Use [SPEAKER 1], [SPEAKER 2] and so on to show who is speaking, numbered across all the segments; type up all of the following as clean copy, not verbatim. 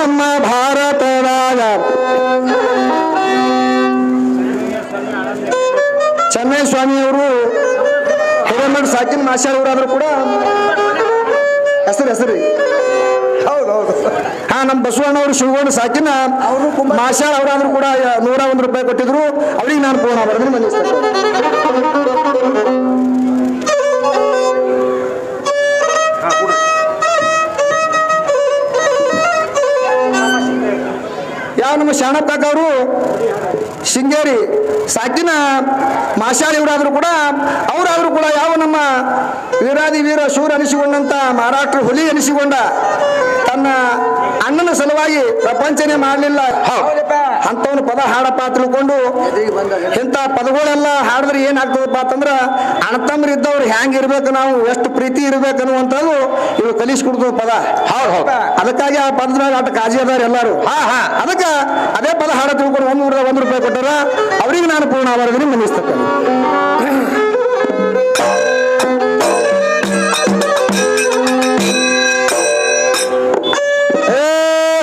[SPEAKER 1] ನಮ್ಮ ಭಾರತದಾಗ ಚೆನ್ನೈ ಸ್ವಾಮಿಯವರು ಹಿರೇಮಠ ಸಾಕಿನ ಮಾಸ್ಯಾರವರಾದ್ರು ಕೂಡ ಹೆಸರು
[SPEAKER 2] ಹೌದೌದು.
[SPEAKER 1] ಹಾ, ನಮ್ಮ ಬಸವಣ್ಣವರು ಶಿವಗೋಣ ಸಾಕಿನ ಅವರು ಮಾಸ್ಯಾರ ಅವರಾದ್ರು ಕೂಡ 101 ರೂಪಾಯಿ ಕೊಟ್ಟಿದ್ರು. ಅವ್ರಿಗೆ ನಾನು ಪೂರ್ಣ ಬರೆದ್ರೆ ಮನ್ನಿಸ್ತೇನೆ. ಯಾವ ನಮ್ಮ ಶಾಣಪ್ಪ ಕಾಕ ಅವರು ಶೃಂಗೇರಿ ಸಾಕಿನ ಮಾಶಾಳಿ ಇವರಾದ್ರು ಕೂಡ ಅವರಾದ್ರೂ ಕೂಡ ಯಾವ ನಮ್ಮ ವೀರಾದಿ ವೀರ ಶೂರ ಅನಿಸಿಕೊಂಡಂತ ಮಹಾರಾಷ್ಟ್ರ ಹುಲಿ ಅನಿಸಿಕೊಂಡ ತನ್ನ ಅಣ್ಣನ ಸಲುವಾಗಿ ಪ್ರಪಂಚನೇ ಮಾಡಲಿಲ್ಲ ಅಂತವನು ಪದ ಹಾಡಪ್ಪ ತಿಳ್ಕೊಂಡು ಇಂಥ ಪದಗಳೆಲ್ಲ ಹಾಡಿದ್ರೆ ಏನಾಗ್ತದಪ್ಪ ಅಂತಂದ್ರ ಅಣ್ಣತಮ್ಮರು ಇದ್ದವ್ರು ಹ್ಯಾಂಗ್ ಇರ್ಬೇಕು, ನಾವು ಎಷ್ಟು ಪ್ರೀತಿ ಇರ್ಬೇಕು ಅನ್ನುವಂಥದ್ದು ಇವು ಕಲಿಸ್ಕೊಡ್ತದ ಪದ. ಅದಕ್ಕಾಗಿ ಆ ಪದದಾಗ ಆಟ ಕಾಜಿ ಅದಾರ ಎಲ್ಲಾರು. ಅದಕ್ಕೆ ಅದೇ ಪದ ಹಾಡ ತಿಳ್ಕೊಂಡು 101 ರೂಪಾಯಿ ಕೊಟ್ಟಾರ. ಅವ್ರಿಗೆ ನಾನು ಪೂರ್ಣ ಅವರಿಗೆ ಮನ್ನಿಸ್ತೇನೆ.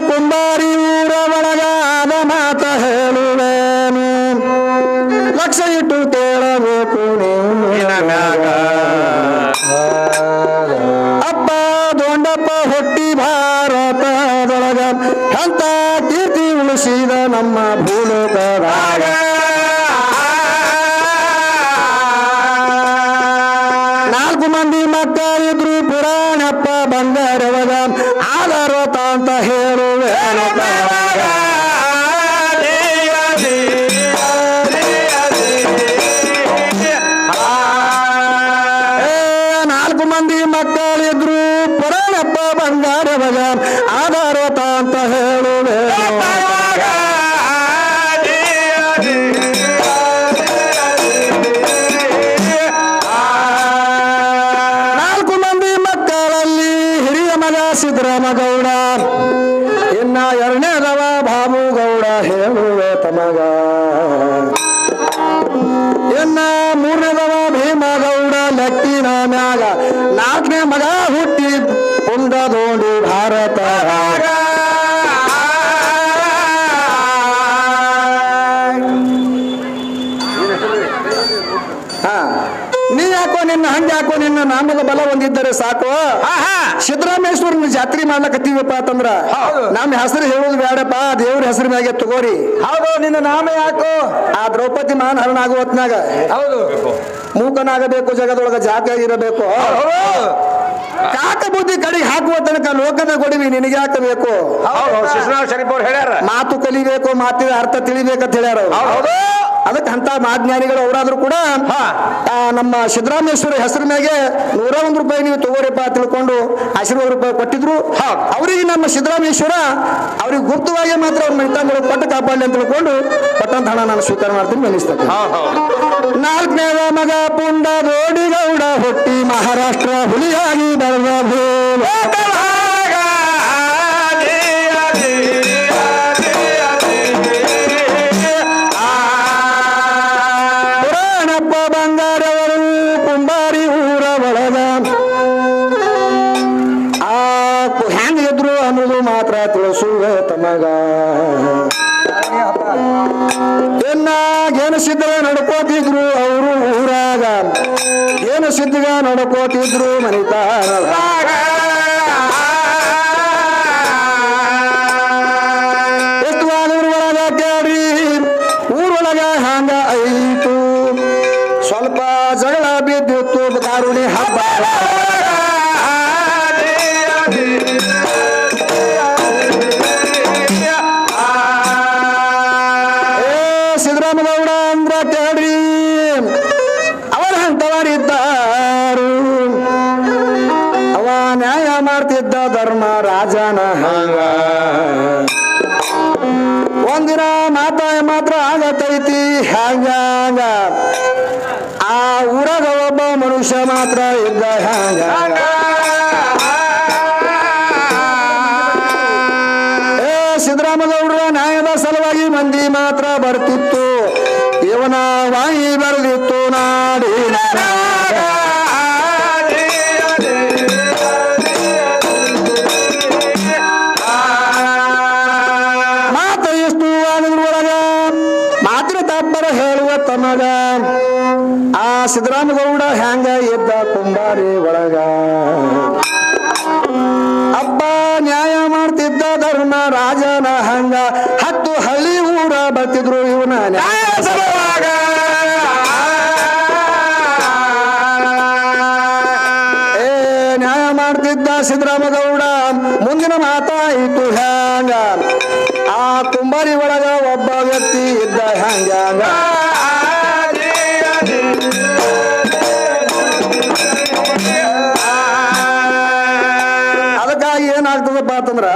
[SPEAKER 1] ಕುಂಬಾರಿ ಊರ ಒಳಗಾದ ಮಾತ ಹೇಳುವೇನು, ಲಕ್ಷ ಇಟ್ಟು ಕೇಳಬೇಕು ಅಪ್ಪ ದೊಂಡಪ್ಪ ಹೊಟ್ಟಿ ಭಾರತದೊಳಗ ಅಂತ ಕೀರ್ತಿ ಉಳಿಸಿದ ನಮ್ಮ ಭೂಲೋಕದಾಗ. ನಾಲ್ಕು ಮಂದಿ ಮಕ್ಕಳಿದ್ರು ಪುರಾಣಪ್ಪ ಬಂಗಾರವಗ ಆಧಾರತ ಅಂತ ಹೇಳುವೇನು. ನಾಲ್ಕು ಮಂದಿ ಮಕ್ಕಳಿದ್ರು ಪುರಾಣಪ್ಪ ಬಂಗಾರವಗ ಆಧಾರತ ಅಂತ ಹೇಳುವೇನು. ನಾಲ್ಕು ಮಂದಿ ಮಕ್ಕಳಲ್ಲಿ ಹಿರಿಯ ಮಗ ಸಿದ್ದರಾಮಗೌಡ, ಇನ್ನ ಎರಡನೇದವ ಬಾಬು ಗೌಡ ಹೇಳುವೆ ತಮಗ, ಇನ್ನ ಮೂರನೇದವ ಭೀಮಗೌಡ ಲೆಕ್ಕಿನ ಮ್ಯಾಗ, ನಾಲ್ಕನೇ ಮಗ ಹುಟ್ಟಿ ಪುಂಡದೋಂಡಿ ಭಾರತ. ನೀ ಯಾಕೋ ನಿನ್ನ ಹಂಗೆ ಯಾಕೋ ನಿನ್ನ ನಾಮದ ಬಲ ಹೊಂದಿದ್ದರೆ ಸಾಕು. ಸಿದ್ದರಾಮೇಶ್ವರನ ಜಾತ್ರೆ ಮಾಡ್ಲಕತ್ತೀವಪ್ಪ ಅಂತಂದ್ರ ನಮ್ಮ ಹೆಸರು ಹೇಳೋದು ಬೇಡಪ್ಪ, ದೇವ್ರ ಹೆಸರು ಮ್ಯಾಗೆ ತಗೋರಿ.
[SPEAKER 2] ಹೌದು, ನಿನ್ನ ನಾಮ ಯಾಕೋ?
[SPEAKER 1] ಆ ದ್ರೌಪದಿ ಮಾನ್ ಹರಣ ಆಗೋ ಹೊತ್ನಾಗ
[SPEAKER 2] ಹೌದು
[SPEAKER 1] ಮೂಕನಾಗಬೇಕು, ಜಗದೊಳಗ ಜಾಗ ಇರಬೇಕು. ಕಾಕ ಬುದ್ಧಿ ಕಡೆಗೆ ಹಾಕುವ ತನಕ ಲೋಕದ ಗೊಡವಿ ನಿನಗೆ ಹಾಕಬೇಕು. ಮಾತು ಕಲಿಬೇಕು, ಮಾತಿನ ಅರ್ಥ ತಿಳಿಬೇಕಂತ ಹೇಳ್ಯಾರ. ಅದಕ್ಕೆ ಅಂತ ಮಾಜ್ಞಾನಿಗಳು ಅವರಾದ್ರೂ ಕೂಡ ನಮ್ಮ ಸಿದ್ದರಾಮೇಶ್ವರ ಹೆಸರು ಮ್ಯಾಗೆ 101 ರೂಪಾಯಿ ನೀವು ತಗೋರಿಪ್ಪ ತಿಳ್ಕೊಂಡು ಆಶೀರ್ವಾದ ರೂಪಾಯಿ ಕೊಟ್ಟಿದ್ರು. ಅವರಿಗೆ ನಮ್ಮ ಸಿದ್ದರಾಮೇಶ್ವರ ಅವ್ರಿಗೆ ಗುಪ್ತವಾಗಿ ಮಾತ್ರ ಅವ್ರ ಮೈತಾಂಗಳು ಕೊಟ್ಟು ಕಾಪಾಡಲಿ ಅಂತ ತಿಳ್ಕೊಂಡು ಕೊಟ್ಟಂತ ಹಣ ನಾನು ಸ್ವೀಕಾರ ಮಾಡ್ತೀನಿ ಅನಿಸ್ತೇನೆ. ನಾಲ್ಕನೇದ ಮಗ ಪುಂಡ ರೋಡಿಗೌಡ ಹುಟ್ಟಿ ಮಹಾರಾಷ್ಟ್ರ ಹುಲಿಯಾಗಿ ಬರೆದ ಪುರಾಣಪ್ಪ ಬಂಗಾರವರು ಕುಂಬಾರಿ ಊರ ಒಳಗ ಹೆಂಗ ಇದ್ರು ಅನ್ನೋದು ಮಾತ್ರ ತಿಳಿಸುವೆ ತಮಗ. ಏನು ಸಿದ್ಧಗ ನಡ್ಕೋತಿದ್ರು ಅವರು ಊರಾಗ, ಏನು ಸಿದ್ಧಗ ನಡ್ಕೋತಿದ್ರು ಮನಿತಾರ. ಎಷ್ಟು ಊರೊಳಗ ಕೇಳ್ರಿ, ಊರೊಳಗ ಹಂಗ ಐತು ಸ್ವಲ್ಪ ಜಗಳ ಬಿದ್ದಿತ್ತು ಕಾರುಣಿ ಹಬ್ಬ. ಸಿದ್ದರಾಮಗೌಡ ಅಂದ್ರ ಕೇಳ್ರಿ, ಅವರ ಹಂತವರಿದ್ದಾರು, ಅವ ನ್ಯಾಯ ಮಾಡ್ತಿದ್ದ ಧರ್ಮ ರಾಜನ ಹಂಗ. ಒಂದಿನ ಮಾತ್ರ ಆಗತೈತಿ ಹ್ಯಾಂಗ, ಆ ಊರಾಗ ಒಬ್ಬ ಮನುಷ್ಯ ಮಾತ್ರ ಇದ್ದ ಹ್ಯಾಂಗ. ಸಿದ್ದರಾಮಗೌಡರ ನ್ಯಾಯದ ಸಲುವಾಗಿ ಮಂದಿ ಮಾತ್ರ ಬರ್ತಿತ್ತು, ಇವನ ವಾಯಿ ಬರೆದಿತ್ತು ನಾಡಿನ. ಸಿದ್ದರಾಮಗೌಡ ಹ್ಯಾಂಗ ಇದ್ದ ಕುಂಬಾರಿ ಒಳಗ ಅಪ್ಪ ನ್ಯಾಯ ಮಾಡ್ತಿದ್ದ ಧರ್ಮ ರಾಜನ ಹಂಗ 10 ಹಳ್ಳಿ ಊರ ಬರ್ತಿದ್ರು ಇವನ ನ್ಯಾಯ ಸಲುವಾಗ. ನ್ಯಾಯ ಮಾಡ್ತಿದ್ದ ಸಿದ್ದರಾಮಗೌಡ ಮುಂದಿನ ಮಾತಾಯಿತು ಹ್ಯಾಂಗ ಆ ಕುಂಬಾರಿ ಒಳಗ ಒಬ್ಬ ವ್ಯಕ್ತಿ ಇದ್ದ ಹ್ಯಾಂಗ ಅದಕ್ಕಾಗಿ ಏನಾಗ್ತದಪ್ಪ ಅಂತಂದ್ರ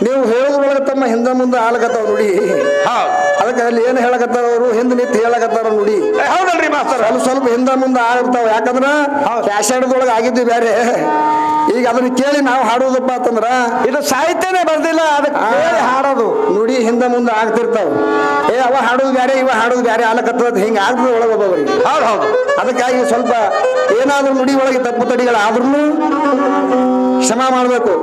[SPEAKER 1] ನೀವು ಹೇಳೋದ್ರೊಳಗೆ ತಮ್ಮ ಹಿಂದ ಮುಂದೆ ಆಲಕತ್ತಾವ ನೋಡಿ. ಅದಕ್ಕೆ ಅಲ್ಲಿ ಏನು ಹೇಳಕತ್ತಾರ ಅವರು ಹಿಂದೆ ನಿಂತು ಹೇಳಕತ್ತಾರ ನೋಡಿ.
[SPEAKER 2] ಹೌದಲ್ರಿ ಮಾಸ್ತರ್?
[SPEAKER 1] ಸ್ವಲ್ಪ ಸ್ವಲ್ಪ ಹಿಂದ ಮುಂದೆ ಆಗಿರ್ತಾವ. ಯಾಕಂದ್ರ ಕ್ಯಾಶೆಟ್ದೊಳಗೆ ಆಗಿದ್ದು ಬೇರೆ. ಈಗ ಅದನ್ನ ಕೇಳಿ ನಾವು ಹಾಡೋದಪ್ಪ ಅಂತಂದ್ರ
[SPEAKER 2] ಇದು ಸಾಹಿತ್ಯನೇ ಬರ್ದಿಲ್ಲ, ಅದಕ್ಕೆ ಹಾಡೋದು
[SPEAKER 1] ನುಡಿ ಹಿಂದ ಮುಂದೆ ಆಗ್ತಿರ್ತಾವ. ಅವ ಹಾಡೋದು ಬೇರೆ ಇವ ಹಾಡೋದು ಬೇರೆ ಆಲಕತ್ತದ ಹಿಂಗ ಆಗ್ತದ ಒಳಗೆ ಒಬ್ಬೊಬ್ಬರಿಗೆ.
[SPEAKER 2] ಹೌದು.
[SPEAKER 1] ಅದಕ್ಕಾಗಿ ಸ್ವಲ್ಪ ಏನಾದ್ರೂ ನುಡಿ ಒಳಗೆ ತಪ್ಪು ತಡಿಗಳಾದ್ರೂ ಕ್ಷಮ ಮಾಡಬೇಕು.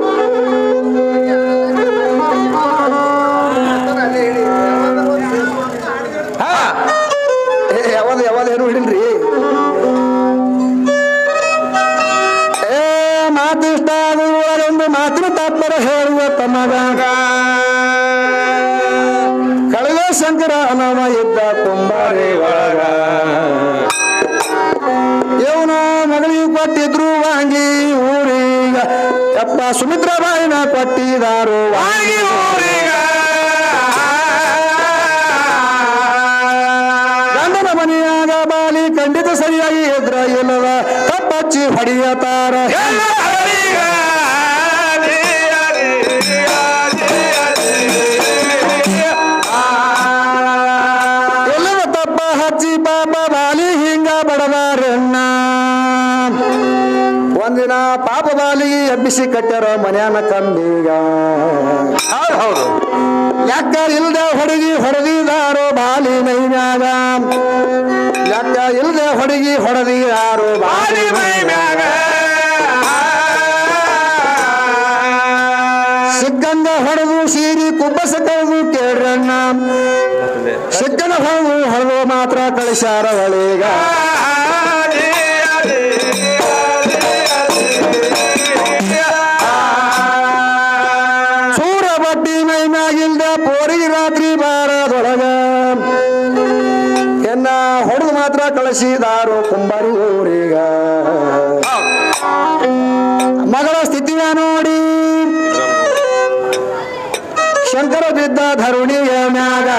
[SPEAKER 1] ಯಾವ್ದು ಏನು ಹಿಡಿಲ್ರಿ. ಮಾತು ಇಷ್ಟ ಆಗುವೊಳಗೊಂದು ಮಾತಿನ ತಾತ್ಪರ ಹೇಳುವ ತಮಗ ಕಳವೆ ಶಂಕರ ನಾಮ ಇದ್ದ ಕುಂಬಾರಿ ಒಳಗ ಇವನ ಮಗಳಿಗೆ ಕೊಟ್ಟಿದ್ರು ವಾಂಗಿ ಊರಿಗ ಯಪ್ಪ ಸುಮಿತ್ರಾಬಾಯಿನ ಕೊಟ್ಟಿದಾರು ವಾಂಗಿ ಊರಿಗ. ಗಂಡನ ಮನೆಯಾಗ ಬಾಲಿ ಖಂಡಿತ ಸರಿಯಾಗಿ ಎದ್ರ ಇಲ್ಲದ ತಪ್ಪಚ್ಚಿ ಹೊಡೆಯತಾರ. ಎಲ್ಲದ ತಪ್ಪ ಹಚ್ಚಿ ಪಾಪ ಬಾಲಿ ಹಿಂಗ ಬಡದಾರಣ್ಣ. ಒಂದಿನ ಪಾಪ ಬಾಲಿಗೆ ಎಬ್ಬಿಸಿ ಕಟ್ಟ್ಯಾರ ಮನ್ಯಾನ ಕಂಬೀಗ.
[SPEAKER 2] ಹೌದು.
[SPEAKER 1] ಯಾಕ ಇಲ್ದೆ ಹೊಡಗಿ ಹೊಡೆದಿದಾರೋ ಬಾಲಿ ಮೈಮ್ಯಾಗ. ಯಾಕ ಇಲ್ದೆ ಹೊಡಗಿ ಹೊಡೆದಿದಾರೋ ಬಾಲಿ ಮೈಮ್ಯಾಗ. ಸಿಕ್ಕಂಗ ಹೊಡೆದು ಸೀರಿ ಕುಬ್ಬಸ ಕಳೆದು ಕೇಳ್ರಣ್ಣ. ಸಿಕ್ಕನ ಹೊಡೆದು ಮಾತ್ರ ಕಳಿಸ್ಯಾರ ಒಳಗ. ಸೂರ ಬಡ್ಡಿ ಮೈಮ್ಯಾಗಿಲ್ದ ಪೋರಿಗೆ ರಾತ್ರಿ ಬಾರದೊಳಗ ಎನ್ನ ಹೊಡೆದು ಮಾತ್ರ ಕಳಿಸಿದಾರು ಕುಂಬಾರಿ ಊರಿಗ. ಮಗಳ ಸ್ಥಿತಿಯ ನೋಡಿ ಶಂಕರ ಬಿದ್ದ ಧರುಣಿಯ ಮ್ಯಾಗ.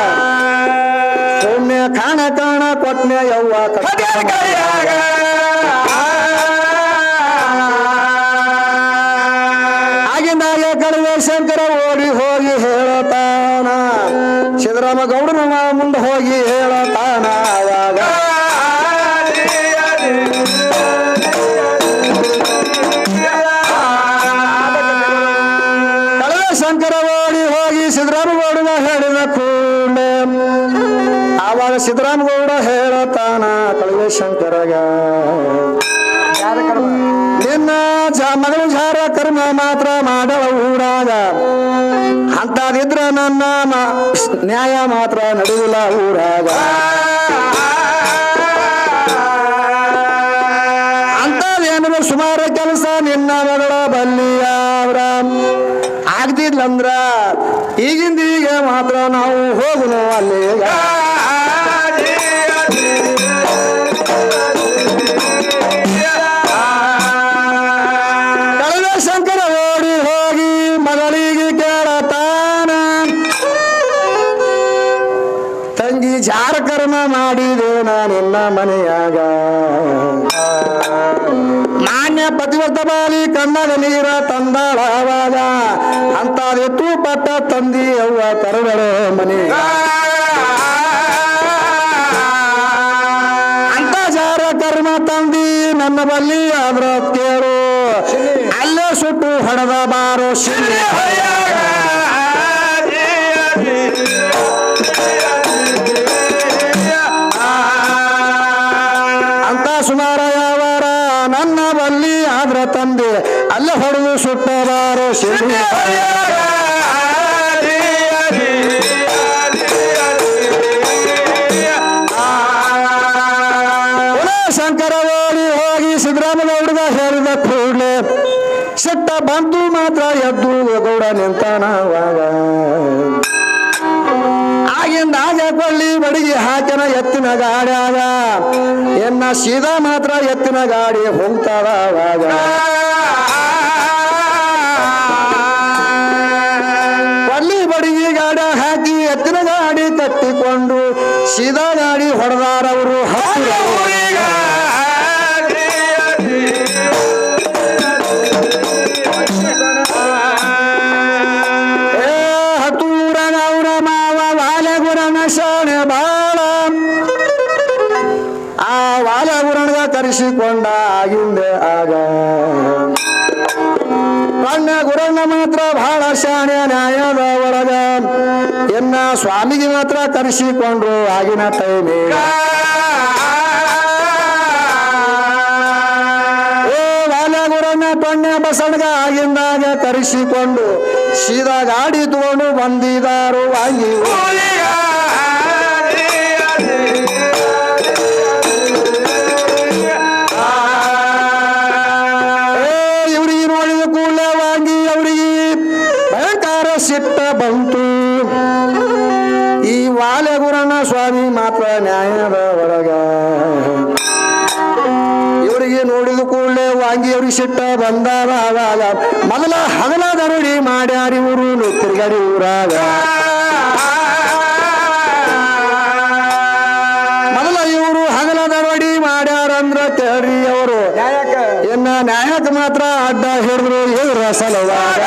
[SPEAKER 1] ಸೌಮ್ಯ ಕಾಣ ಕಾಣ ಕೊಟ್ನೆ ಯವ್ವ ಕೈಯಾಗ. ಆಗಿಂದಾಗ ಕಳವೆ ಶಂಕರ ಓಡಿ ಹೋಗಿ ಹೇಳತಾನ. ಸಿದ್ದರಾಮಗೌಡನ ಮುಂದೆ ಹೋಗಿ ಹೇಳತಾನ. ಆವಾಗ ಕಳವೆ ಶಂಕರ ಓಡಿ ಹೋಗಿ ಸಿದ್ದರಾಮಗೌಡನ ಹೇಳಿದ ಕೂಡಲೇ ಆವಾಗ ಸಿದ್ದರಾಮಗೌಡ ಹೇಳತಾನ ಕಳವೆ ಶಂಕರಗ. ನಿನ್ನ ಮಗಳ ಜಾರ ಕರ್ಮ ಮಾತ್ರ ಮಾಡವ ಊರಾಗ. ಅಂತದಿದ್ರ ನನ್ನ ನ್ಯಾಯ ಮಾತ್ರ ನಡೆಯುಲ್ಲ ಊರಾಗ. ಅಂತದೇನು ಸುಮಾರು ಕೆಲಸ ನಿನ್ನ ಮಗಳ ಬಲ್ಲಿಯಾವ್ರ ಆಗ್ದಿದ್ಲಂದ್ರ ಈಗಿಂದೀಗ ಮಾತ್ರ ನಾವು ಹೋಗುನು ಅಲ್ಲಿಗ. ಕಳವೆ ಶಂಕರ ಓಡಿ ಹೋಗಿ ಮಗಳಿಗೆ ಕೇಳತಾನ. ತಂಗಿ ಜಾರ ಕರ್ಮ ಮಾಡಿದೇನ ನಿನ್ನ ಮನೆಯಾಗ. ಮಾನ್ಯ ಪತಿವ್ರತ ಬಾಲಿ ಕಣ್ಣದ ನೀರ ತಂದಾಳವಾಗ. ಅಂತದೆತ್ತು ಪಟ್ಟ ತಂದಿ ಅವ್ವ ತರಗಳ ಮನೆ. ಅಂತ ಜಾರ ಕರ್ಮ ತಂದಿ ನನ್ನ ಬಲ್ಲಿ ಆದ್ರ ಕೇಳು ಅಲ್ಲೇ ಸುಟ್ಟು ಹೊಡೆದ ಬಾರೋ ಶಿಲೆ. ಅಂತ ಸುಮಾರ ಯಾವಾರ ನನ್ನ ಬಲ್ಲಿ ಆದ್ರ ತಂದೆ ಅಲ್ಲೇ ಹೊಡೆದು ಸುಟ್ಟ ಬಾರೋ ಶಿಲೆ. ಶಂಕರ ಓಡಿ ಹೋಗಿ ಸಿದ್ದರಾಮಗೌಡಗ ಹೇಳಿದ ಕೂಡಲೇ ಸಿಟ್ಟ ಬಂತು ಮಾತ್ರ ಎದ್ದು ಗೌಡ ನಿಂತಾನವಾಗ ಆಗಿಂದಾಗ ಕೊಳ್ಳಿ ಬಡಿಗೆ ಹಾಕಿನ ಎತ್ತಿನ ಗಾಡ್ಯಾಗ ಎನ್ನ ಸೀದಾ ಮಾತ್ರ ಎತ್ತಿನ ಗಾಡಿ ಹೋಗ್ತಾವಾಗ ಕೊಳ್ಳಿ ಬಡಿಗೆ ಗಾಡ ಹಾಕಿ ಎತ್ತಿನ ಗಾಡಿ ಕಟ್ಟಿಕೊಂಡು ಸೀದಾ ಗಾಡಿ ಹೊಡೆದಾರವರು ಕರೆಸಿಕೊಂಡ ಆಗಿಂದೆ ಆಗ ಕಣ್ಣ ಗುರಣ್ಣ ಮಾತ್ರ ಬಹಳ ಶಾಣೆ ನ್ಯಾಯದ ಒಳಗ ಎನ್ನ ಸ್ವಾಮಿಗೆ ಮಾತ್ರ ಕರೆಸಿಕೊಂಡ್ರು ಆಗಿನ ಟೈಮೇ ಗುರಣ್ಣ ತೊಣ್ಣೆ ಬಸಣ್ಗ ಆಗಿಂದಾಗ ಕರೆಸಿಕೊಂಡು ಸೀದಾ ಗಾಡಿ ತಗೊಂಡು ಬಂದಿದಾರು ಆಗಿ ಸಿಟ್ಟ ಬಂತು ಈ ವಾಲೆಗುರಣ್ಣ ಸ್ವಾಮಿ ಮಾತ್ರ ನ್ಯಾಯದ ಒಳಗ ಇವರಿಗೆ ನೋಡಿದ ಕೂಡಲೇ ವಾಂಗಿ ಅವ್ರಿಗೆ ಸಿಟ್ಟ ಬಂದಾರ ಆವಾಗ ಮೊದಲ ಹಗಲ ದರೋಡಿ ಮಾಡ್ಯಾರ ಇವರು ತಿರುಗಡಿ ಊರಾಗ ಮೊದಲ ಇವರು ಹಗಲ ದರೋಡಿ ಮಾಡ್ಯಾರಂದ್ರ ಕೇಳ್ರಿ ಅವರು ಇನ್ನ ನ್ಯಾಯಕ್ಕೆ ಮಾತ್ರ ಅಡ್ಡ ಹಿಡಿದ್ರು ಇವರ ಸಲುವಾಗ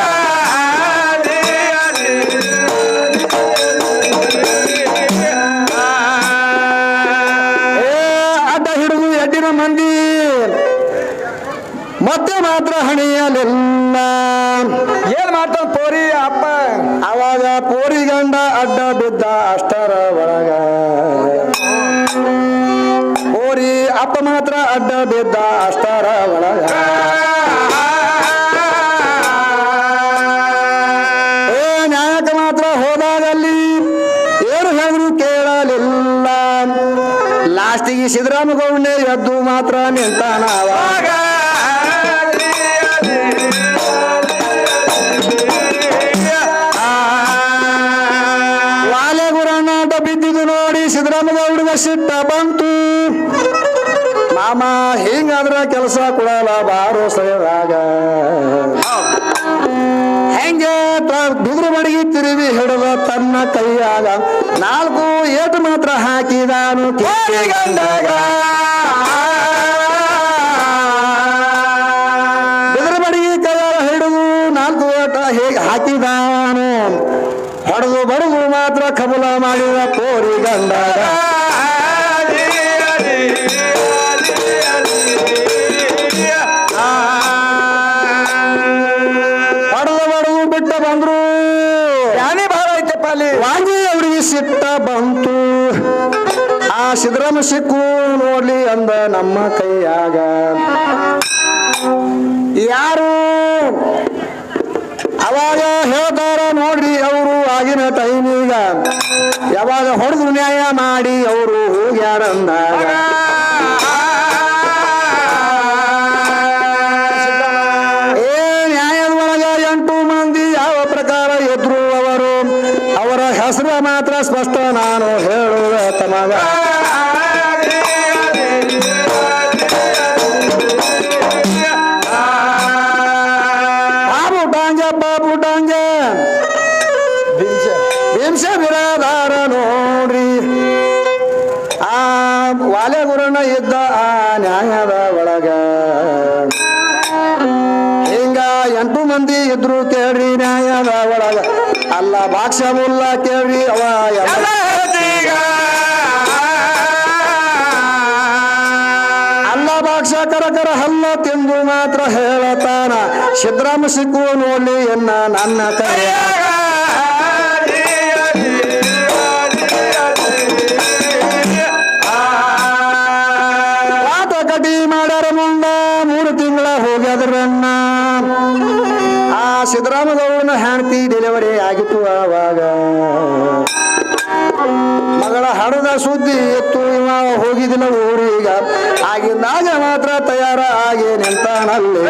[SPEAKER 1] ಮಂದಿ ಮತ್ತೆ ಮಾತ್ರ ಹಣಿಯಲಿಲ್ಲ
[SPEAKER 2] ಏನ್ ಮಾಡ್ತಾನ ಪೋರಿ ಅಪ್ಪ
[SPEAKER 1] ಅವಾಗ ಪೋರಿ ಗಂಡ ಅಡ್ಡ ಬಿದ್ದ ಅಷ್ಟರ ಒಳಗ ಪೋರಿ ಅಪ್ಪ ಮಾತ್ರ ಅಡ್ಡ ಬಿದ್ದ ಅಷ್ಟರ ಒಳಗ ನ್ಯಾಯಕ್ಕೆ ಮಾತ್ರ ಹೋದಾಗಲ್ಲಿ ಏನು ಹೇಳಿದ್ರು ಕೇಳಲಿಲ್ಲ ಲಾಸ್ಟಿಗೆ ಸಿದ್ದರಾಮಗೌಡನೇ ಎದ್ದು ಮಾತ್ರ ನಿಂತಾನವಾಗ ವಾಲೆಗುರಣ್ಣ ಅಡ್ಡ ಬಿದ್ದಿದ್ದು ನೋಡಿ ಸಿದ್ದರಾಮಗೌಡಗ ಸಿಟ್ಟ ಬಂತು ಮಾಮ ಹಿಂಗಾದ್ರ ಕೆಲಸ ಕೊಡಲ್ಲ ಬಾರೋ ಸರಿಯಾಗ ಹೆಂಗೆ ಬಿದ್ರು ಬಡಿಗೆ ತಿರುವಿ ಹಿಡಿದ ತನ್ನ ಕೈಯಾಗ 4 ಏಟು ಮಾತ್ರ ಹಾಕಿದಾನು ಗಂಡಾಗ ಬಿದ್ರು ಬಡಿಗೆ ಕೈಯಾಗ ಹಿಡಿದು 4 ಏಟ ಹೇಗೆ ಹಾಕಿದಾನು ಹೊಡೆದು ಬಡದು ಮಾತ್ರ ಕಬಲ ಮಾಡಿದ ಪೋರಿ ಗಂಡಾಗ ಬಂದ್ರು ಯಾನೇ ಭಾಳ ಐತಪ್ಪ ಅಲ್ಲಿ ವಾಂಗಿ ಅವ್ರಿಗೆ ಸಿಟ್ಟ ಬಂತು ಆ ಸಿದ್ದರಾಮ ಸಿಕ್ಕು ನೋಡ್ಲಿ ಅಂದ ನಮ್ಮ ಕೈಯಾಗ ಯಾರು ಅವಾಗ ಹೇಳ್ತಾರ ನೋಡ್ರಿ ಅವರು ಆಗಿನ ಟೈಮೀಗ ಯಾವಾಗ ಹೊಡೆದು ನ್ಯಾಯ ಮಾಡಿ ಅವರು ಹೋಗ್ಯಾರಂದಾಗ ಹೆಸರು ಮಾತ್ರ ಸ್ಪಷ್ಟ ನಾನು ಹೇಳುವ ತಮಗ ಬಾಬು ಡಾಂಗೆ ಭೀಮಸ ಬಿರಾದಾರ ನೋಡ್ರಿ ಆ ವಾಲೆಗುರಣ್ಣ ಇದ್ದ ಆ ನ್ಯಾಯದ ಒಳಗ ಹಿಂಗ 8 ಮಂದಿ ಇದ್ರು ಕೇಳ್ರಿ ನ್ಯಾಯದ ಒಳಗ ಅಲ್ಲ ಬಾಕ್ಷ ಮುಲ್ಲ ಕೇಳ್ರಿ ಅವ ಅಲ್ಲ ಬಾಕ್ಷ ಕರ ಹಲ್ಲ ತಿಂದು ಮಾತ್ರ ಹೇಳತಾನ ಸಿದ್ದರಾಮ ಸಿಕ್ಕು ನೋಡ್ಲಿ ಎನ್ನ ನನ್ನ ಕೈ ಕಟಿ ಮಾಡ್ಯಾರ ಮುಂದ 3 ತಿಂಗಳ ಹೋಗ್ಯದ್ರನ್ನ ಸಿದ್ದರಾಮಗೌಡನ ಹೆಂಡತಿ ಡೆಲಿವರಿ ಆಗಿತ್ತು ಆವಾಗ ಮಗಳ ಹಡದ ಸುದ್ದಿ ಎತ್ತು ಇವ ಹೋಗಿದಿಲ್ಲ ಊರೀಗ ಆಗಿದ್ದಾಗ ಮಾತ್ರ ತಯಾರ ಆಗಿ ನಿಂತಾನಲ್ಲಿ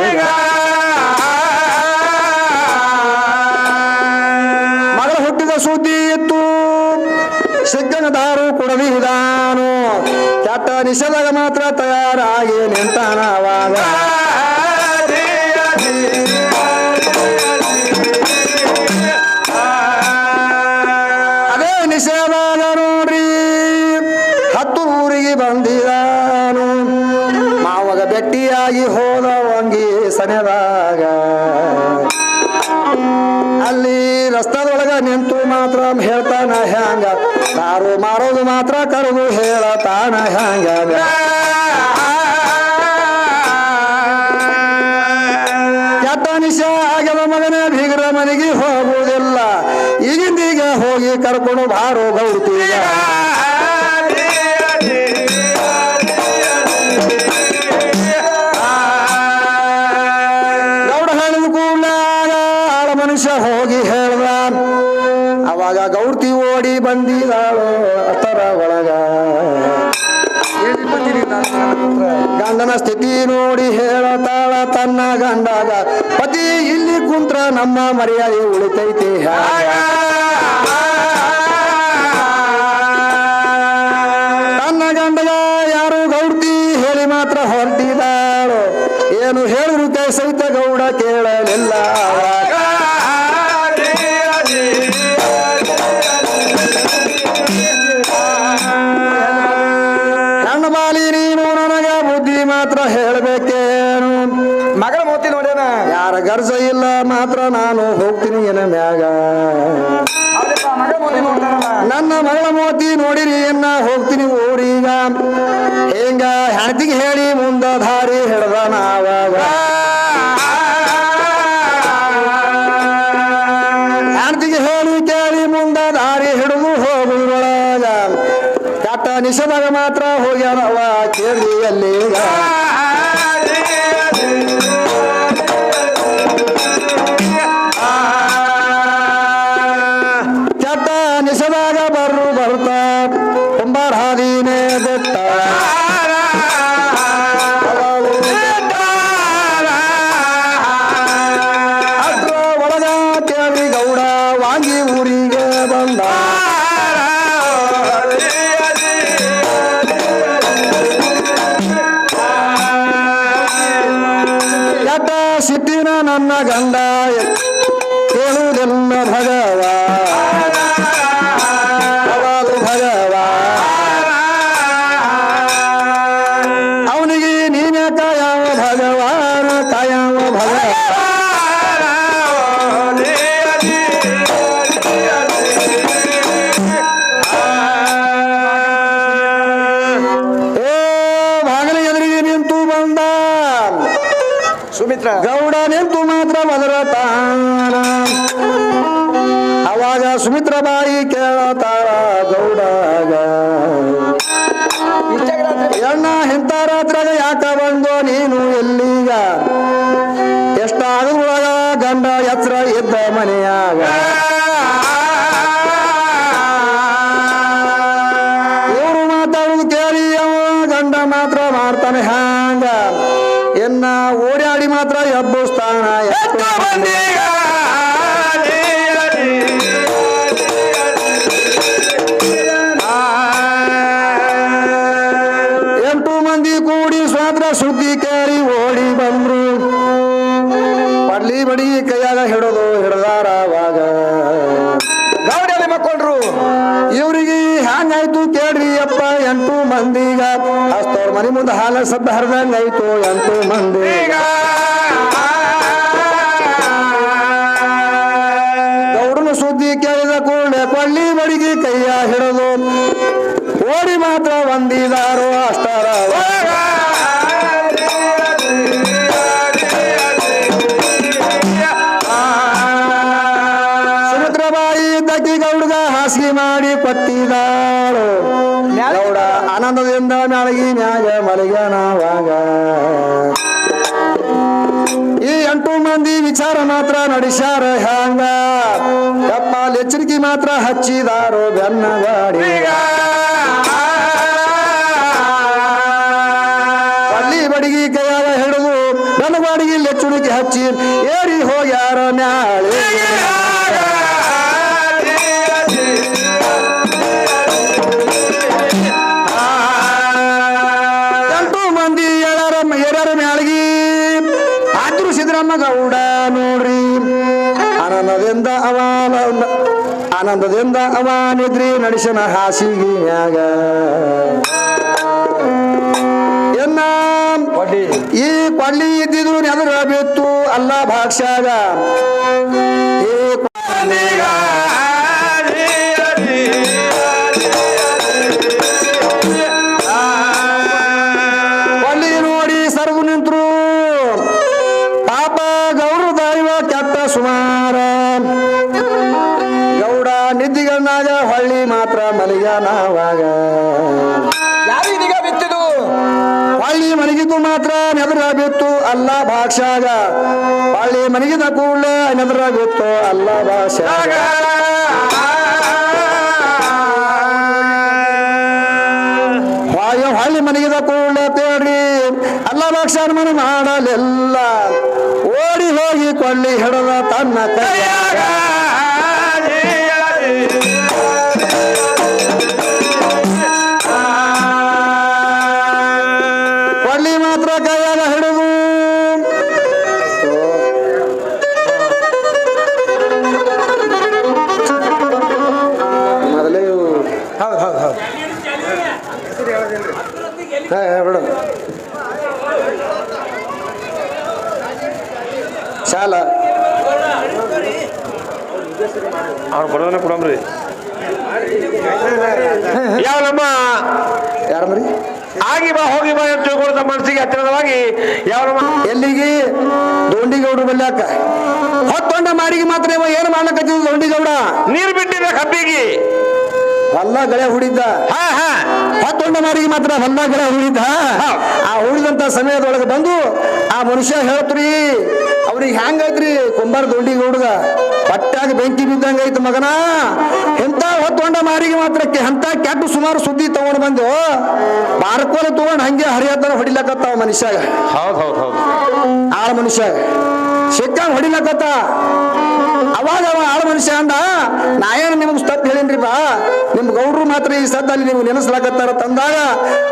[SPEAKER 1] ಮಗಳ ಹುಟ್ಟಿದ ಸುದ್ದಿ ಎತ್ತು ಸಿಗ್ಗನ ದಾರು ಕೊಡದಿದಾನು ಕೆಟ್ಟ ನಿಷೇಧಾಗ ಮಾತ್ರ ತಯಾರಾಗಿ ನಿಂತಾನ ಅವಾಗ ಅದೇ ನಿಷೇಧಾಗ ನೋಡ್ರಿ 10 ಊರಿಗೆ ಬಂದಿದಾನು ಮಾವಾಗ ಬೆಟ್ಟಿಯಾಗಿ ಹೋದ ವಂಗಿ ಸನೆದಾಗ ಅಲ್ಲಿ ರಸ್ತಾದೊಳಗ ನಿಂತು ಮಾತ್ರ ಹೇಳ್ತಾನ ಹ್ಯಾಂಗ ದಾರು ಮಾರೋದು ಮಾತ್ರ ಕರೆದು ಹೇಳತಾನ ಹ್ಯಾಂಗ ಕೆಟ್ಟ ನಿಶೆ ಆಗ್ಯದ ಮಗನೇ ಬೀಗರ ಮನೆಗೆ ಹೋಗುವುದಿಲ್ಲ ಈಗಿಂದೀಗ ಹೋಗಿ ಕರ್ಕೊಂಡು ಬಾರೋ ಗೌಡ್ತೀಗ ಗೌಡ ಹೇಳಿದ ಕೂಡಲಾಗ ಆಳ ಮನುಷ್ಯ ಹೋಗಿ ಹೇಳ್ದ ಅವಾಗ ಗೌಡ್ತಿ ಓಡಿ ಬಂದಿದಾಳು ಅಷ್ಟರ ಒಳಗ ಗಂಡನ ಸ್ಥಿತಿ ನೋಡಿ ಹೇಳತಾಳ ತನ್ನ ಗಂಡಾಗ ಪತಿ ಇಲ್ಲಿ ಕುಂತ್ರ ನಮ್ಮ ಮರ್ಯಾದೆ ಉಳಿತೈತಿ ತನ್ನ ಗಂಡಗ ಯಾರು ಗೌಡ್ತಿ ಹೇಳಿ ಮಾತ್ರ ಹೊರಟಿದಾಳು ಏನು ಹೇಳಿದ್ರು ಕೈ ಸಹಿತ ಗೌಡ ಕೇಳಲಿಲ್ಲ ಹೆಣ್ಣು ಬಾಲಿ ನೀನು ನನಗ ಬುದ್ಧಿ ಮಾತ್ರ ಹೇಳಬೇಕೇನು
[SPEAKER 2] ಮಗಳ ಮೋತಿ ನೋಡ್ಯಾನ
[SPEAKER 1] ಯಾರ ಗರ್ಜ ಇಲ್ಲ ಮಾತ್ರ ನಾನು ಹೋಗ್ತೀನಿ ಏನ ಮ್ಯಾಗ
[SPEAKER 2] ಮಗಳ ಮೋತಿ ನೋಡ್ತಾರಲ್ಲ
[SPEAKER 1] ನನ್ನ ಮಗಳ ಮೋತಿ ನೋಡಿರಿ ಎನ್ನ ಹೋಗ್ತೀನಿ ಊರೀಗ ಹೆಂಗ ಹೆಣ್ತಿಗೆ ಹೇಳಿ ಮುಂದ ದಾರಿ ಹಿಡ್ದ ನಾವಾಗ ಹೆಣ್ತಿಗೆ ಹೇಳಿ ಕೇಳಿ ಮುಂದ ದಾರಿ ಹಿಡಿದು ಹೋಗುದ್ರೊಳಗ ಕೆಟ್ಟ ನಿಷೇಧಾಗ ಮಾತ್ರ ಹೋಗ್ಯಾನವ ಕೇಳಿ ಅಲ್ಲೀಗ ಕೆಟ್ಟ ನಿಷೇಧಾಗ ಬರ್ತಾ ಕುಂಬಾರ ಹಾದಿನೇ ಬೆಟ್ಟ ಅದ್ರ ಒಳಗ ಕೇಳಿ ಗೌಡ ವಾಂಗಿ ಊರಿಗೆ ಬಂದ ಕೆಟ್ಟ ಸಿಟ್ಟಿನ ನನ್ನ ಗಂಡ ಕೇಳುವುದಿಲ್ಲ ಭಗವ ಭಗವ ಅವನಿಗೆ ನೀನೇ ಕಾಯವ ಭಗವಾನ ಕಾಯವ ಭಗವ ಏ ಬಾಗಿಲ ಎದುರಿಗೆ ನಿಂತು ಬಂದ
[SPEAKER 2] ಸುಮಿತ್ರ
[SPEAKER 1] ಗೌಡ ನಿಂತು ಮಾತ್ರ ಬದರತಾನ ಅವಾಗ ಸುಮಿತ್ರ ಬಾಯಿ ಕೇಳತಾಳ ಗೌಡಾಗ ಎಣ್ಣ ಇಂಥ ರಾತ್ರಾಗ ಯಾಕ ಬಂದೋ ನೀನು ಎಲ್ಲಿಗ ಎಷ್ಟಾಗದ್ರೊಳಗ ಗಂಡ ಎತ್ತರ ಇದ್ದ ಮನೆಯಾಗ ಇವರು ಮಾತಾಡುದು ಕೇಳಿ ಅವ ಗಂಡ ಮಾತ್ರ ಮಾಡ್ತಾನೆ ಹ್ಯಾಂಗ ಎನ್ನ ಓಡಾಡಿ ಮಾತ್ರ ಎಬ್ಬಿಸ್ತಾನ ಎಂಟು ಮಂದಿ ಕೂಡಿ ಸ್ವಾತ್ರ ಸುದ್ದಿ ಕೇಳಿ ಓಡಿ ಬಂದ್ರು ಪಡ್ಲಿ ಬಡಿ ಕೈಯಾಗ ಹಿಡೋದು ಹಿಡ್ದಾರವಾಗ
[SPEAKER 2] ಗೌಡಲ್ಲಿ ಮಕ್ಕೊಂಡ್ರು
[SPEAKER 1] ಇವ್ರಿಗೆ ಹ್ಯಾಂಗಾಯ್ತು ಕೇಳ್ರಿ ಅಪ್ಪ 8 ಮಂದಿಗ ಹಸ್ತವ್ರ ಮನೆ ಮುಂದೆ ಹಾಲ ಸದ್ದ ಹರಿದಂಗಾಯ್ತು 8 ಮಂದಿ ಗೌಡನ ಸುದ್ದಿ ಕೇಳಿದ ಕೂಡಲೇ ಕೊಳ್ಳಿ ಬಡಿಗೆ ಕೈಯ ಹಿಡಿದು ಓಡಿ ಮಾತ್ರ ಬಂದಿದಾರು ಅಷ್ಟರ ಸುಮಿತ್ರ ಬಾಯಿ ಇದ್ದಕ್ಕಿ ಗೌಡಗ ಹಾಸಿಗೆ ಮಾಡಿ ಕೊಟ್ಟಿದಾಳು ಗೌಡ ಆನಂದದಿಂದ ಮ್ಯಾಳಗಿ ಮ್ಯಾಗ ಮಲಗ್ಯಾನವಾಗ ಈ 8 ಮಂದಿ ವಿಚಾರ ಮಾತ್ರ ನಡೆಸ್ಯಾರ ಹ್ಯಾಂಗ ಯಪ್ಪ ಎಚ್ಚರಿಕೆ ಮಾತ್ರ ಹಚ್ಚಿದಾರೋ ಬೆನ್ನಗಾಡಿ ಅಲ್ಲಿ ಬಡಿಗಿ ಕೈಯಾಗ ಹಿಡಿದು ಬೆನ್ನಗಾಡಿಗೆ ಲೆಚ್ಚುಣಿಕೆ ಹಚ್ಚಿ ಏರಿ ಹೋಗ್ಯಾರ ಮ್ಯಾಳೆ ಗೌಡ ನೋಡ್ರಿ ಆನಂದದಿಂದ ಅವಾನಿದ್ರಿ ನಡೆಸನ ಹಾಸಿಗೆ ಮ್ಯಾಗ ಎನ್ನ ಈ ಕೊಳ್ಳಿ ಇದ್ದಿದ್ರು ಎದುರ ಬಿತ್ತು ಅಲ್ಲ ಭಾಗ್ಯಾಗ ಈ ಕೊಳ್ಳಿ ನೋಡಿ ಸರದು ನಿಂತ್ರು ಪಾಪ ಗೌರ ದೈವ ಕೆಟ್ಟ ಸುಮಾರ ಗೌಡ ನಿದ್ದಿಗಣ್ಣಾಗ ಹೊಳ್ಳಿ ಮಾತ್ರ ಮಲಗ್ಯಾನವಾಗ
[SPEAKER 2] ಯಾರೀಗ ಬಿತ್ತಿದು
[SPEAKER 1] ಹೊಳ್ಳಿ ಮಲಗಿದ್ದು ಮಾತ್ರ ನೆದರ ಬಿತ್ತು ಅಲ್ಲ ಭಾಗ್ಯಾಗ ಹೊಳ್ಳಿ ಮಲಗಿದ ಕೂಡಲೇ ನೆದರ ಬಿತ್ತು ಅಲ್ಲ ಭಾಗ್ಯಾಗ ಹೊಳ್ಳಿ ಮಲಗಿದ ಕೂಡಲೇ ತೇಡ್ರಿ ಅಲ್ಲ ಭಾಗ್ಯಾನ ಮನ ಮಾಡಲಿಲ್ಲ ಓಡಿ ಹೋಗಿ ಕೊಳ್ಳಿ ಹಿಡದ ತನ್ನ ಕೈಯಾಗ ಕೊಳ್ಳಿ ಮಾತ್ರ ಕೈಯಾಗ ಹಿಡಿದು ಮೊದಲೇ
[SPEAKER 2] ಹೌದು ಹೌದು ಹೌದು
[SPEAKER 1] ಬಿಡು ಶಾಲ
[SPEAKER 3] ಅವ್ರು ಬರೋದನ್ನ ಕೊಡಮ್ರಿ ಯಾವನಮ್ಮ
[SPEAKER 1] ಯಾರಮ್ರಿ
[SPEAKER 3] ಆಗಿ ಬಾ ಹೋಗಿ ಬಾ ಅಂತ ತಿಳ್ಕೊಳ್ತ ಮನಸ್ಸಿಗೆ ಹತ್ತಿರದವಾಗಿ ಯಾವನಮ್ಮ
[SPEAKER 1] ಎಲ್ಲಿಗೆ ದೊಂಡಿಗೌಡ್ರು ಬಲ್ಯಾಕ ಹೊತ್ತೊಂಡ ಮಾರಿಗೆ ಮಾತ್ರ ಇವ ಏನು ಮಾಡ್ಲಕತ್ತಿದ್ರು ದೊಂಡಿಗೌಡ
[SPEAKER 3] ನೀರು ಬಿಟ್ಟಿದೆ ಕಬ್ಬಿಗೆ
[SPEAKER 1] ಹೊಲ್ಲ ಗಳೆ ಹುಡಿದ್ದ
[SPEAKER 3] ಹಾ ಹಾ
[SPEAKER 1] ಹೊತ್ತೊಂಡ ಮಾರಿಗೆ ಮಾತ್ರ ಹೊಲ್ಲ ಗಳೆ ಹುಡಿದ್ದ ಆ ಹುಡಿದಂತ ಸಮಯದೊಳಗೆ ಬಂದು ಆ ಮನುಷ್ಯ ಹೇಳ್ತ್ರಿ ಅವ್ರಿಗೆ ಹೆಂಗೈತ್ರಿ ಕುಂಬಾರ ದೊಂಡಿಗೌಡ್ಗ ಪಟ್ಟಾಗ ಬೆಂಕಿ ಬಿದ್ದಂಗ ಐತಿ ಮಗನ ಎಂತ ಹೊತ್ತೊಂಡ ಮಾರಿಗೆ ಮಾತ್ರಕ್ಕೆ ಅಂತ ಕೆಟ್ಟ ಸುಮಾರು ಸುದ್ದಿ ತಗೊಂಡು ಬಂದು ಬಾರ್ಕೋಲ ತಗೊಂಡು ಹಂಗೆ ಹರಿಯತ್ತನ ಹೊಡಿಲಕತ್ತಾವ ಮನುಷ್ಯಾಗ
[SPEAKER 3] ಹೌದು ಹೌದು ಹೌದು
[SPEAKER 1] ಆಳ ಮನುಷ್ಯ ಸಿಕ್ಕಂಗ್ ಹೊಡಿಲಕತ್ತ ಅವಾಗ ಅವ ಆಳ ಮನುಷ್ಯ ಅಂದ ನಾ ಏನು ನಿಮ್ಗೆ ತಪ್ಪು ಹೇಳಿನ್ರಿ ಬಾ ನಿಮ್ ಗೌಡ್ರು ಮಾತ್ರ ಈ ಸದ್ದಲ್ಲಿ ನೀವು ನೆನೆಸ್ಲಾಕತ್ತಾರ ತಂದಾಗ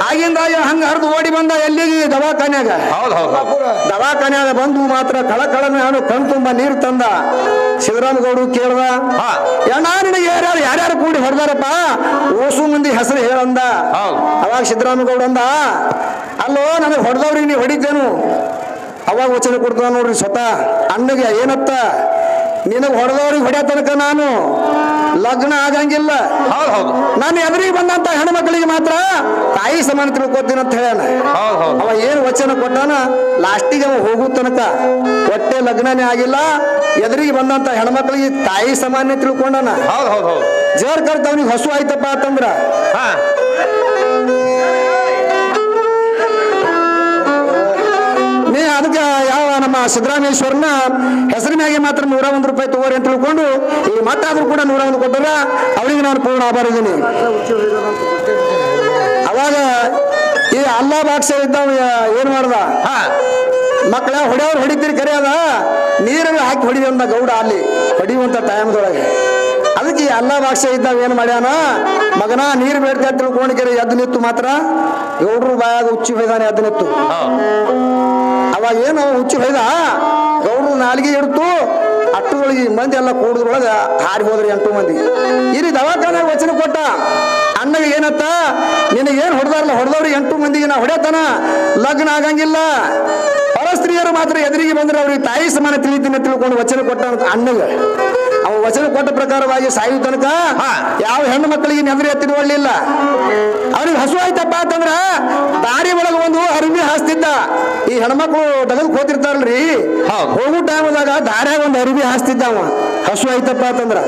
[SPEAKER 1] ಆಗಿಂದಾಗ ಹಂಗ ಹರಿದು ಓಡಿ ಬಂದ ಎಲ್ಲಿಗೆ ದವಾಖಾನ್ಯಾಗ
[SPEAKER 3] ಹೌದು ಹೌದು
[SPEAKER 1] ದವಾಖಾನ್ಯಾಗ ಬಂದು ಮಾತ್ರ ಕಳಕಳನ ಅವನು ಕಣ್ ತುಂಬ ನೀರು ತಂದ ಶಿವರಾಮ ಗೌಡ್ರು ಕೇಳ್ದ ಅಣ್ಣ ನಿನಗೆ ಯಾರ್ಯಾರು ಕೂಡಿ ಹೊಡೆದಾರಪ್ಪ ಓಸು ಮಂದಿ ಹೆಸರು ಹೇಳಂದ ಅವಾಗ ಸಿದ್ದರಾಮ ಗೌಡ ಅಂದ ಅಲ್ಲೋ ನನಗೆ ಹೊಡೆದವ್ರಿಗೆ ನೀವು ಹೊಡಿತೇನು ಅವಾಗ ವಚನ ಕೊಡ್ತಾನ ನೋಡ್ರಿ ಸ್ವತಃ ಅಣ್ಣಗೆ ಏನತ್ತ ನಿನಗೆ ಹೊಡೆದವ್ರಿಗೆ ಹೊಡ್ಯೋ ತನಕ ನಾನು ಲಗ್ನ ಆಗಂಗಿಲ್ಲ
[SPEAKER 3] ಹೌದು ಹೌದು
[SPEAKER 1] ನಾನು ಎದುರಿಗೆ ಬಂದಂತ ಹೆಣ್ಮಕ್ಳಿಗೆ ಮಾತ್ರ ತಾಯಿ ಸಮಾನ ತಿಳ್ಕೊತೀನಿ ಅಂತ ಹೇಳ್ಯಾನ ಅವ ಏನು ವಚನ ಕೊಟ್ಟಾನ ಲಾಸ್ಟಿಗೆ ಅವ ಹೋಗೋ ತನಕ ಹೊಟ್ಟೆ ಲಗ್ನನೇ ಆಗಿಲ್ಲ ಎದುರಿಗೆ ಬಂದಂತ ಹೆಣ್ಮಕ್ಳಿಗೆ ತಾಯಿ ಸಮಾನ ತಿಳ್ಕೊಂಡಾನ
[SPEAKER 3] ಹೌದು ಹೌದು ಹೌದು
[SPEAKER 1] ಜೋರ್ ಕರ್ತ ಅವನಿಗೆ ಹಸು ಆಯ್ತಪ್ಪ ಅಂತಂದ್ರ
[SPEAKER 3] ಹಾ
[SPEAKER 1] ನೀ ಅದಕ್ಕೆ ಯಾವ ನಮ್ಮ ಸಿದ್ದರಾಮೇಶ್ವರನ ಹೆಸರಿನಾಗೆ ಮಾತ್ರ 101 ರೂಪಾಯಿ ತಗೋರಿ ಅಂತ ತಿಳ್ಕೊಂಡು ಈ ಮತ್ತಾದ್ರೂ ಕೂಡ 101 ಕೊಟ್ಟರ ಅವರಿಗೆ ನಾನು ಪೂರ್ಣ ಆಭಾರ ಇದ್ದೀನಿ ಅವಾಗ ಈ ಅಲ್ಲ ಭಾಗ್ಯ ಇದ್ದಾವ ಏನ್ ಮಾಡ್ದ ಮಕ್ಕಳ ಹೊಡೆಯವ್ರು ಹೊಡಿತೀರಿ ಕರೆ ಅದ ನೀರಲ್ಲಿ ಹಾಕಿ ಹೊಡಿವಂತ ಗೌಡ ಅಲ್ಲಿ ಹೊಡಿಯುವಂತ ಟೈಮ್ದೊಳಗೆ ಅದಕ್ಕೆ ಈ ಅಲ್ಲ ಭಾಗ್ಯ ಇದ್ದಾವ ಏನ್ ಮಾಡ್ಯಾನ ಮಗನ ನೀರು ಬೇಡ್ತಾ ತಿಳ್ಕೊಂಡಿಗೆ ಎದ್ದು ನಿತ್ತು ಮಾತ್ರ ಗೌಡ್ರು ಬಾಯಾಗ ಹುಚ್ಚಿ ಹೊಯ್ದಾನೆ ಎದ್ದು ನಿತ್ತು ಅವಾಗ ಏನು ಹುಚ್ಚಿ ಹೊಯ್ದ ಗೌಡ್ರು ನಾಲಿಗೆ ಇಡ್ತು ಅಟ್ಟುಗಳಿಗೆ ಮಂದಿ ಎಲ್ಲ ಕೂಡಿದ್ರೊಳಗ ಹಾರಿ ಹೋದ್ರಿ 8 ಮಂದಿ ಇಲ್ಲಿ ದವಾಖಾನೆ ವಚನ ಕೊಟ್ಟ ಅಣ್ಣಗೆ ಏನತ್ತ ನಿನಗೇನು ಹೊಡೆದಾರಲ್ಲ ಹೊಡೆದವ್ರಿಗೆ 8 ಮಂದಿಗೆ ನಾ ಹೊಡೆಯತನ ಲಗ್ನ ಆಗಂಗಿಲ್ಲ ಪರಸ್ತ್ರೀಯರು ಮಾತ್ರ ಎದುರಿಗೆ ಬಂದ್ರೆ ಅವ್ರಿಗೆ ತಾಯಿ ಸಮಾನ ತಿಳಿತೀನಿ ತಿಳ್ಕೊಂಡು ವಚನ ಕೊಟ್ಟ ಅಣ್ಣಗೆ ಅವ ವಚನ ಕೊಟ್ಟ ಪ್ರಕಾರವಾಗಿ ಸಾಯುವ ತನಕ ಯಾವ ಹೆಣ್ಣು ಮಕ್ಕಳಿಗೆ ನೆದರಿ ಎತ್ತಿಕೊಳ್ಳಿಲ್ಲ ಅವ್ರಿಗೆ ಹಸು ಆಯ್ತಪ್ಪ ಅಂತಂದ್ರ ದಾರಿ ಒಳಗೆ ಒಂದು ಅರಿವಿ ಹಾಸ್ತಿದ್ದ ಈ ಹೆಣ್ಮಕ್ಳು ಡಗಲ್ ಹೋತಿರ್ತಾರಲ್ರಿ ಹೋಗೋ ಟೈಮ್ದಾಗ ದಾರ್ಯಾಗ ಒಂದು ಅರಿವಿ ಹಾಸ್ತಿದ್ದ ಅವ ಹಸು ಆಯ್ತಪ್ಪ ಅಂತಂದ್ರ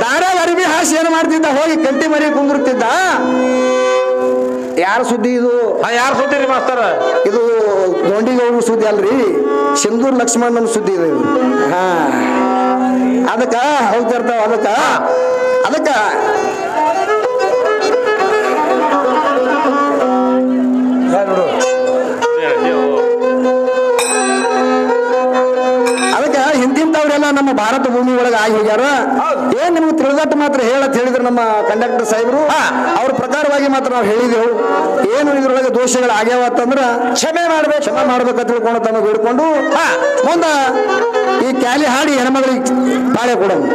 [SPEAKER 1] ದಾರ್ಯಾಗ ಅರಿವಿ ಹಾಸಿ ಏನ್ ಮಾಡ್ತಿದ್ದ ಹೋಗಿ ಕಂಟಿ ಮರಿ ಕುಂದಿರ್ತಿದ್ದ ಯಾರ ಸುದ್ದಿ ಇದು
[SPEAKER 3] ಯಾರು ಸುದ್ದಿ ರೀ ಮಾಸ್ತರ
[SPEAKER 1] ಇದು ದೊಂಡಿಗೌಡ್ರು ಸುದ್ದಿ ಅಲ್ರಿ, ಸಿಂಧೂರ್ ಲಕ್ಷ್ಮಣನ ಸುದ್ದಿ ಇದೆ ಇದು. ಹಾ ಅದಕ್ಕ ಹೋಗ್ತಿರ್ತಾವ. ಅದಕ್ಕ ಅದಕ್ಕ ಹಿಂದಿಂತವ್ರೆಲ್ಲ ನಮ್ಮ ಭಾರತ ಭೂಮಿ ಒಳಗೆ ಆಗಿ ಹೋಗ್ಯಾರ. ಏನ್ ನಿಮ್ಗೆ ತಿಳಿದಟ್ಟು ಮಾತ್ರ ಹೇಳತ್ ಹೇಳಿದ್ರು ನಮ್ಮ ಕಂಡಕ್ಟರ್ ಸಾಹೇಬ್ರು. ಅವ್ರ ಪ್ರಕಾರವಾಗಿ ಮಾತ್ರ ನಾವು ಹೇಳಿದೆವು. ಏನು ಇದ್ರೊಳಗೆ ದೋಷಗಳು ಆಗ್ಯಾವ ಅಂತಂದ್ರ ಕ್ಷಮೆ ಮಾಡ್ಬೇಕಂತ ತಿಳ್ಕೊಂಡು ತಮ್ಮ ಬೇಡ್ಕೊಂಡು ಮುಂದ ಈ ಕ್ಯಾಲಿ ಹಾಡಿ ಹೆಣ್ಮಗಳಿಗೆ ಪಾಳೆ ಕೊಡೋದು.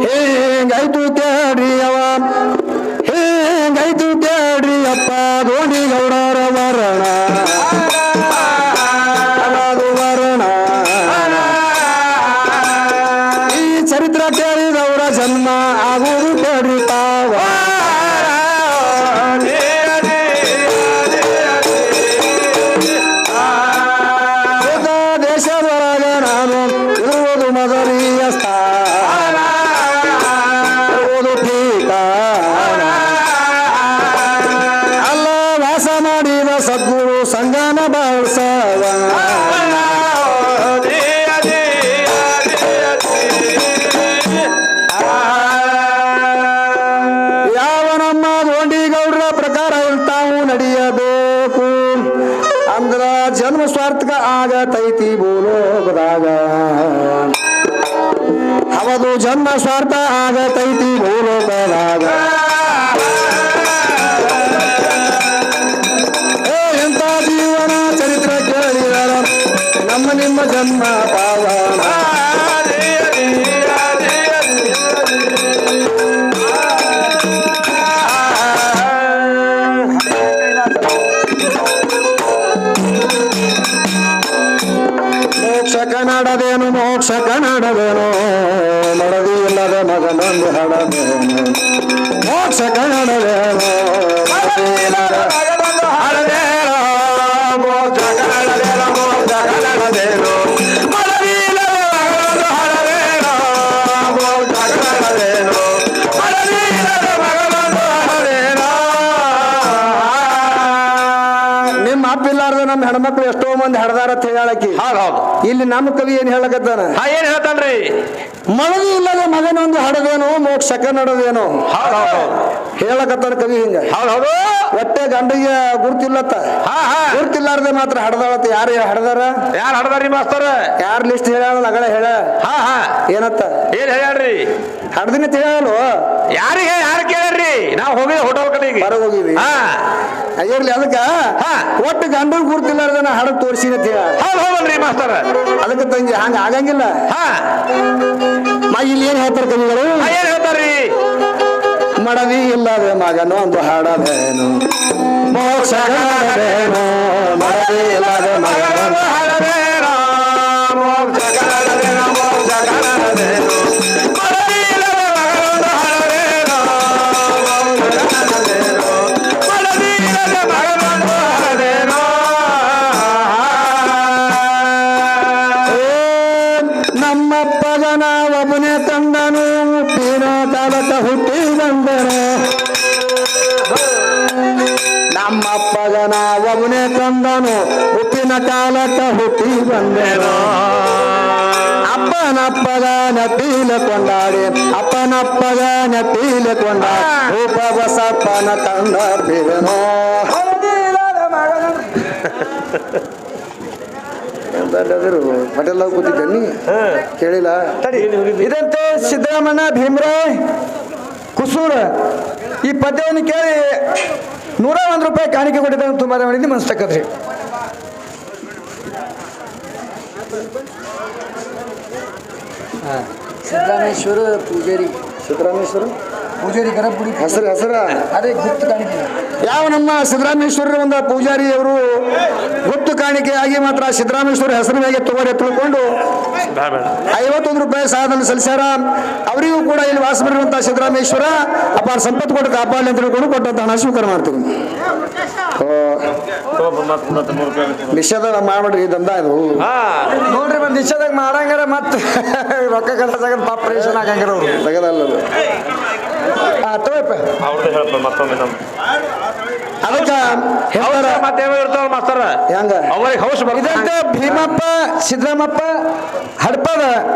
[SPEAKER 1] ಹೇಗಾಯ್ತು ಕೇಳ್ರಿ ಹೇಗಾಯ್ತು ಕೇಳ್ರಿ ಅಪ್ಪ ಗೋಣಿ ಗೌಡರ ವರ್ಣ ಅದು ವರ್ಣ. ಈ ಚರಿತ್ರ ಕೇಳಿದವರ ಜನ್ಮ ಆಗುವುದು ಕೇಳ್ರಿ ತಾವ. ದೇಶದೊಳಗೆ ನಾನು ಇರುವುದು ಮೊದಲಿಯ ಸ್ಥಾನ, ಇರುವುದು ಠೀಕಾಣ. ಅಲ್ಲ ವಾಸ ಮಾಡಿದ ಸದ್ಗುರು ಸಂಗನ ಬಳಸವ. ಯಾವ ನಮ್ಮ ಗೋಂಡಿಗೌಡರ ಪ್ರಕಾರ ತಾವು ನಡೆಯಬೇಕು ಅಂದ್ರ ಜನ್ಮ ಸ್ವಾರ್ಥಕ ಆಗತೈತಿ ಭೂಲೋಕದಾಗ. ಹೌದು, ಜನ್ಮ ಸ್ವಾರ್ಥ ಆಗತೈತಿ ಭೂಲೋಕದಾಗ. ಎಂತ ಜೀವನ ಚರಿತ್ರೆ ಕೇಳಿದಾರ ನಮ್ಮ ನಿಮ್ಮ ಜನ್ಮ ಪಾವನ. ಮೋಕ್ಷ ಕನ್ನಡವೇನು ಮಡದಿ ಇಲ್ಲದ ಮಗನೊಂದು ಹಡದೇನು. ಮೋಕ್ಷ ಕನ್ನಡವೇನು ಮಡದಿ ಇಲ್ಲದ ಮಗನೊಂದು ಹಡದೇನು. ಮೋಕ್ಷ ಕನ್ನಡವೇನು ಮೋಕ್ಷ ಕನ್ನಡವೇನು ಮಡದಿ ಇಲ್ಲದ ಮಗನೊಂದು ಹಡದೇನು. ಮೋಕ್ಷ ಕನ್ನಡವೇನು ಮಡದಿ ಇಲ್ಲದ ಮಗನೊಂದು ಹಡದೇನು. ನಿಮ್ಮ ಅಪ್ಪಿಲ್ಲಾರ್ದ ನಮ್ಮ ಹೆಣ್ಮಕ್ಳು ಎಷ್ಟೋ ಮಂದಿ ಹಡದಾರ ಅಂತ ಹೇಳಕಿ.
[SPEAKER 3] ಹೌದು.
[SPEAKER 1] ಇಲ್ಲಿ ನಮ್ಮ ಕವಿ ಏನ್ ಹೇಳಕತ್ತಾನ?
[SPEAKER 3] ಏನ್ ಹೇಳ್ತಾನ್ರಿ?
[SPEAKER 1] ಮಳದಿ ಇಲ್ಲದ ಮಗನೊಂದು ಹಡದೇನು ಮೋಕ್ಷ ಕನ್ನಡದೇನು ಹೇಳಕತ್ತಾನ ಕವಿ. ಹಿಂಗ ಒಟ್ಟೆ ಗಂಡಿಗೆ ಗುರ್ತಿಲ್ಲತ್ತ, ಗುರ್ತಿಲ್ಲಾರ್ದೆ ಮಾತ್ರ ಹಡದಾಳತ್ತ. ಯಾರು ಹಡದಾರ?
[SPEAKER 3] ಯಾರು ಹಡದಾರಿ ಮಾಸ್ತರ?
[SPEAKER 1] ಯಾರ್ ಲಿಸ್ಟ್ ಹೇಳಲ್ಲ ಅಗಳ ಹೇಳ. ಏನತ್ತ
[SPEAKER 3] ಏನ್ ಹೇಳ್ರಿ?
[SPEAKER 1] ಹಡ್ದಿನ ತಿಳಿಯಲ್ವ?
[SPEAKER 3] ಯಾರಿಗೆ ಯಾರು ಕೇಳ್ರಿ? ನಾವು ಹೋಗಿದ್ವಿ ಹೋಟೆಲ್ ಕಡೆಗೆ
[SPEAKER 1] ಹೊರಗೆ ಹೋಗಿದ್ವಿ. ಇರ್ಲಿ, ಅದಕ್ಕ ಒಟ್ಟು ಗಂಡ ಗುರ್ತಿಲ್ಲಾರ್ದನ ಹಡದ್ ತೋರಿಸಿನ
[SPEAKER 3] ಹೌದಲ್ರಿ ಮಾಸ್ತರ.
[SPEAKER 1] ಅದಕ್ಕೆ ತಂಗಿ ಹಂಗ ಆಗಂಗಿಲ್ಲ. ಇಲ್ಲಿ ಏನ್ ಹೇಳ್ತಾರ ಕವಿಗಳು?
[SPEAKER 3] ಏನ್ ಹೇಳ್ತಾರ್ರಿ?
[SPEAKER 1] ಮಡದಿ ಇಲ್ಲದೆ ಮಗನು ಒಂದು ಹಾಡದೇನು ಮೋಕ್ಷ ಕನ್ನಡವೇನು ಮಡದಿ ಇಲ್ಲದೆ ಮಗನು ಹಾಡದೇನು. ಮೋಕ್ಷ ಕನ್ನಡವೇನು ಮೋಕ್ಷ ಕನ್ನಡವೇನು ಮಡದಿ ಇಲ್ಲದೆ ಮಗನೊಂದು ಹಾಡದೇನು. ಮೋಕ್ಷ ಕನ್ನಡವೇನು ಮಡದಿ ಇಲ್ಲದೆ ಮಗನೊಂದು ಹಾಡದೇನು. ನಮ್ಮಪ್ಪಗನ ಒಬ್ಬನೇ ತಂದನು ಪೀನ ಕಾಲಕ ಹುಟ್ಟಿ ಬಂದನು. ನಮ್ಮಪ್ಪಗನ ಒಬ್ಬನೇ ತಂದನು ಹುಟ್ಟಿನ ಕಾಲಕ ಹುಟ್ಟಿ ಬಂದೆನು. ಅಪ್ಪನಪ್ಪಗ ನೆಪೀಲೆ ಕೊಂಡಾಡಿ ಅಪ್ಪನಪ್ಪಗ ನೆಪೀಲೆ ಕೊಂಡಾಡಿ ರೂಪ ಬಸಪ್ಪನ ಕಂಡ ಬಿಡನೋ. ಪಟೇಲ್ ಕೂತಿದ್ದೆ ಕೇಳಿಲ್ಲ. ಇದಂತೆ ಸಿದ್ದರಾಮಣ್ಣ ಭೀಮ್ರಾಯ್ ಕುಸೂರ್ ಈ ಪದ್ಯವನ್ನು ಕೇಳಿ 101 ರೂಪಾಯಿ ಕಾಣಿಕೆ ಕೊಟ್ಟಿದ್ದಾನೆ. ತುಂಬಾ ಮಾಡಿದ್ದು ಮನ್ಸ್ತಕ್ಕದ್ರಿ.
[SPEAKER 2] ಸಿದ್ದರಾಮೇಶ್ವರ ಪೂಜಾರಿ ಗರಬುಡಿ
[SPEAKER 1] ಹೆಸರ
[SPEAKER 2] ಅದೇ ಗುಪ್ತ ಕಾಣಿಕೆ.
[SPEAKER 1] ಯಾವ ನಮ್ಮ ಸಿದ್ದರಾಮೇಶ್ವರ ಒಂದು ಪೂಜಾರಿ ಅವರು ಗುಪ್ತ ಕಾಣಿಕೆಯಾಗಿ ಮಾತ್ರ ಸಿದ್ದರಾಮೇಶ್ವರ ಹೆಸರಿನಾಗೆ ತಗೋರಿ ತಿಳ್ಕೊಂಡು 51 ರೂಪಾಯಿ ಸಾಧನ ಸಲ್ಲಿಸ್ಯಾರ. ಅವರಿಗೂ ಕೂಡ ಇಲ್ಲಿ ವಾಸ ಮಾಡಿರುವಂತಹ ಸಿದ್ದರಾಮೇಶ್ವರ ಅಪಾರ ಸಂಪತ್ತು ಕೊಟ್ಟು ಕಾಪಾಡಲಿ ಅಂತ ತಿಳ್ಕೊಂಡು ಕೊಟ್ಟಂತ ಹಣ ಸ್ವೀಕಾರ ಮಾಡ್ತೀವಿ. ನಿಷೇಧ ಮಾಡ್ಬಿಡ್ರಿ ದಂಧ ಇದು
[SPEAKER 2] ನೋಡ್ರಿ. ಬಂದ್ ನಿಷೇಧಾಗ ಮಾಡಂಗಾರ ಮತ್ತೆ ರೊಕ್ಕ ಕಲಾಸಾಗ ಪಾಪರೇಷನ್ ಆಗಂಗಾರ ಅವ್ರು
[SPEAKER 1] ತಗದಲ್ಲ.
[SPEAKER 2] ತಗೋಪ್ಪ
[SPEAKER 3] ಮತ್ತೊಮ್ಮೆ
[SPEAKER 1] ಅದಕ್ಕ ಹೇಳ್ತಾರ
[SPEAKER 3] ಮತ್ತೇನೋ ಇರ್ತಾವ ಮಾಸ್ತರ
[SPEAKER 1] ಹೆಂಗ
[SPEAKER 3] ಅವ್ರಿಗೆ ಹೌಸ್
[SPEAKER 2] ಇದಂತ ಭೀಮಪ್ಪ ಸಿದ್ದರಾಮಪ್ಪ ಹಡ್ಪದ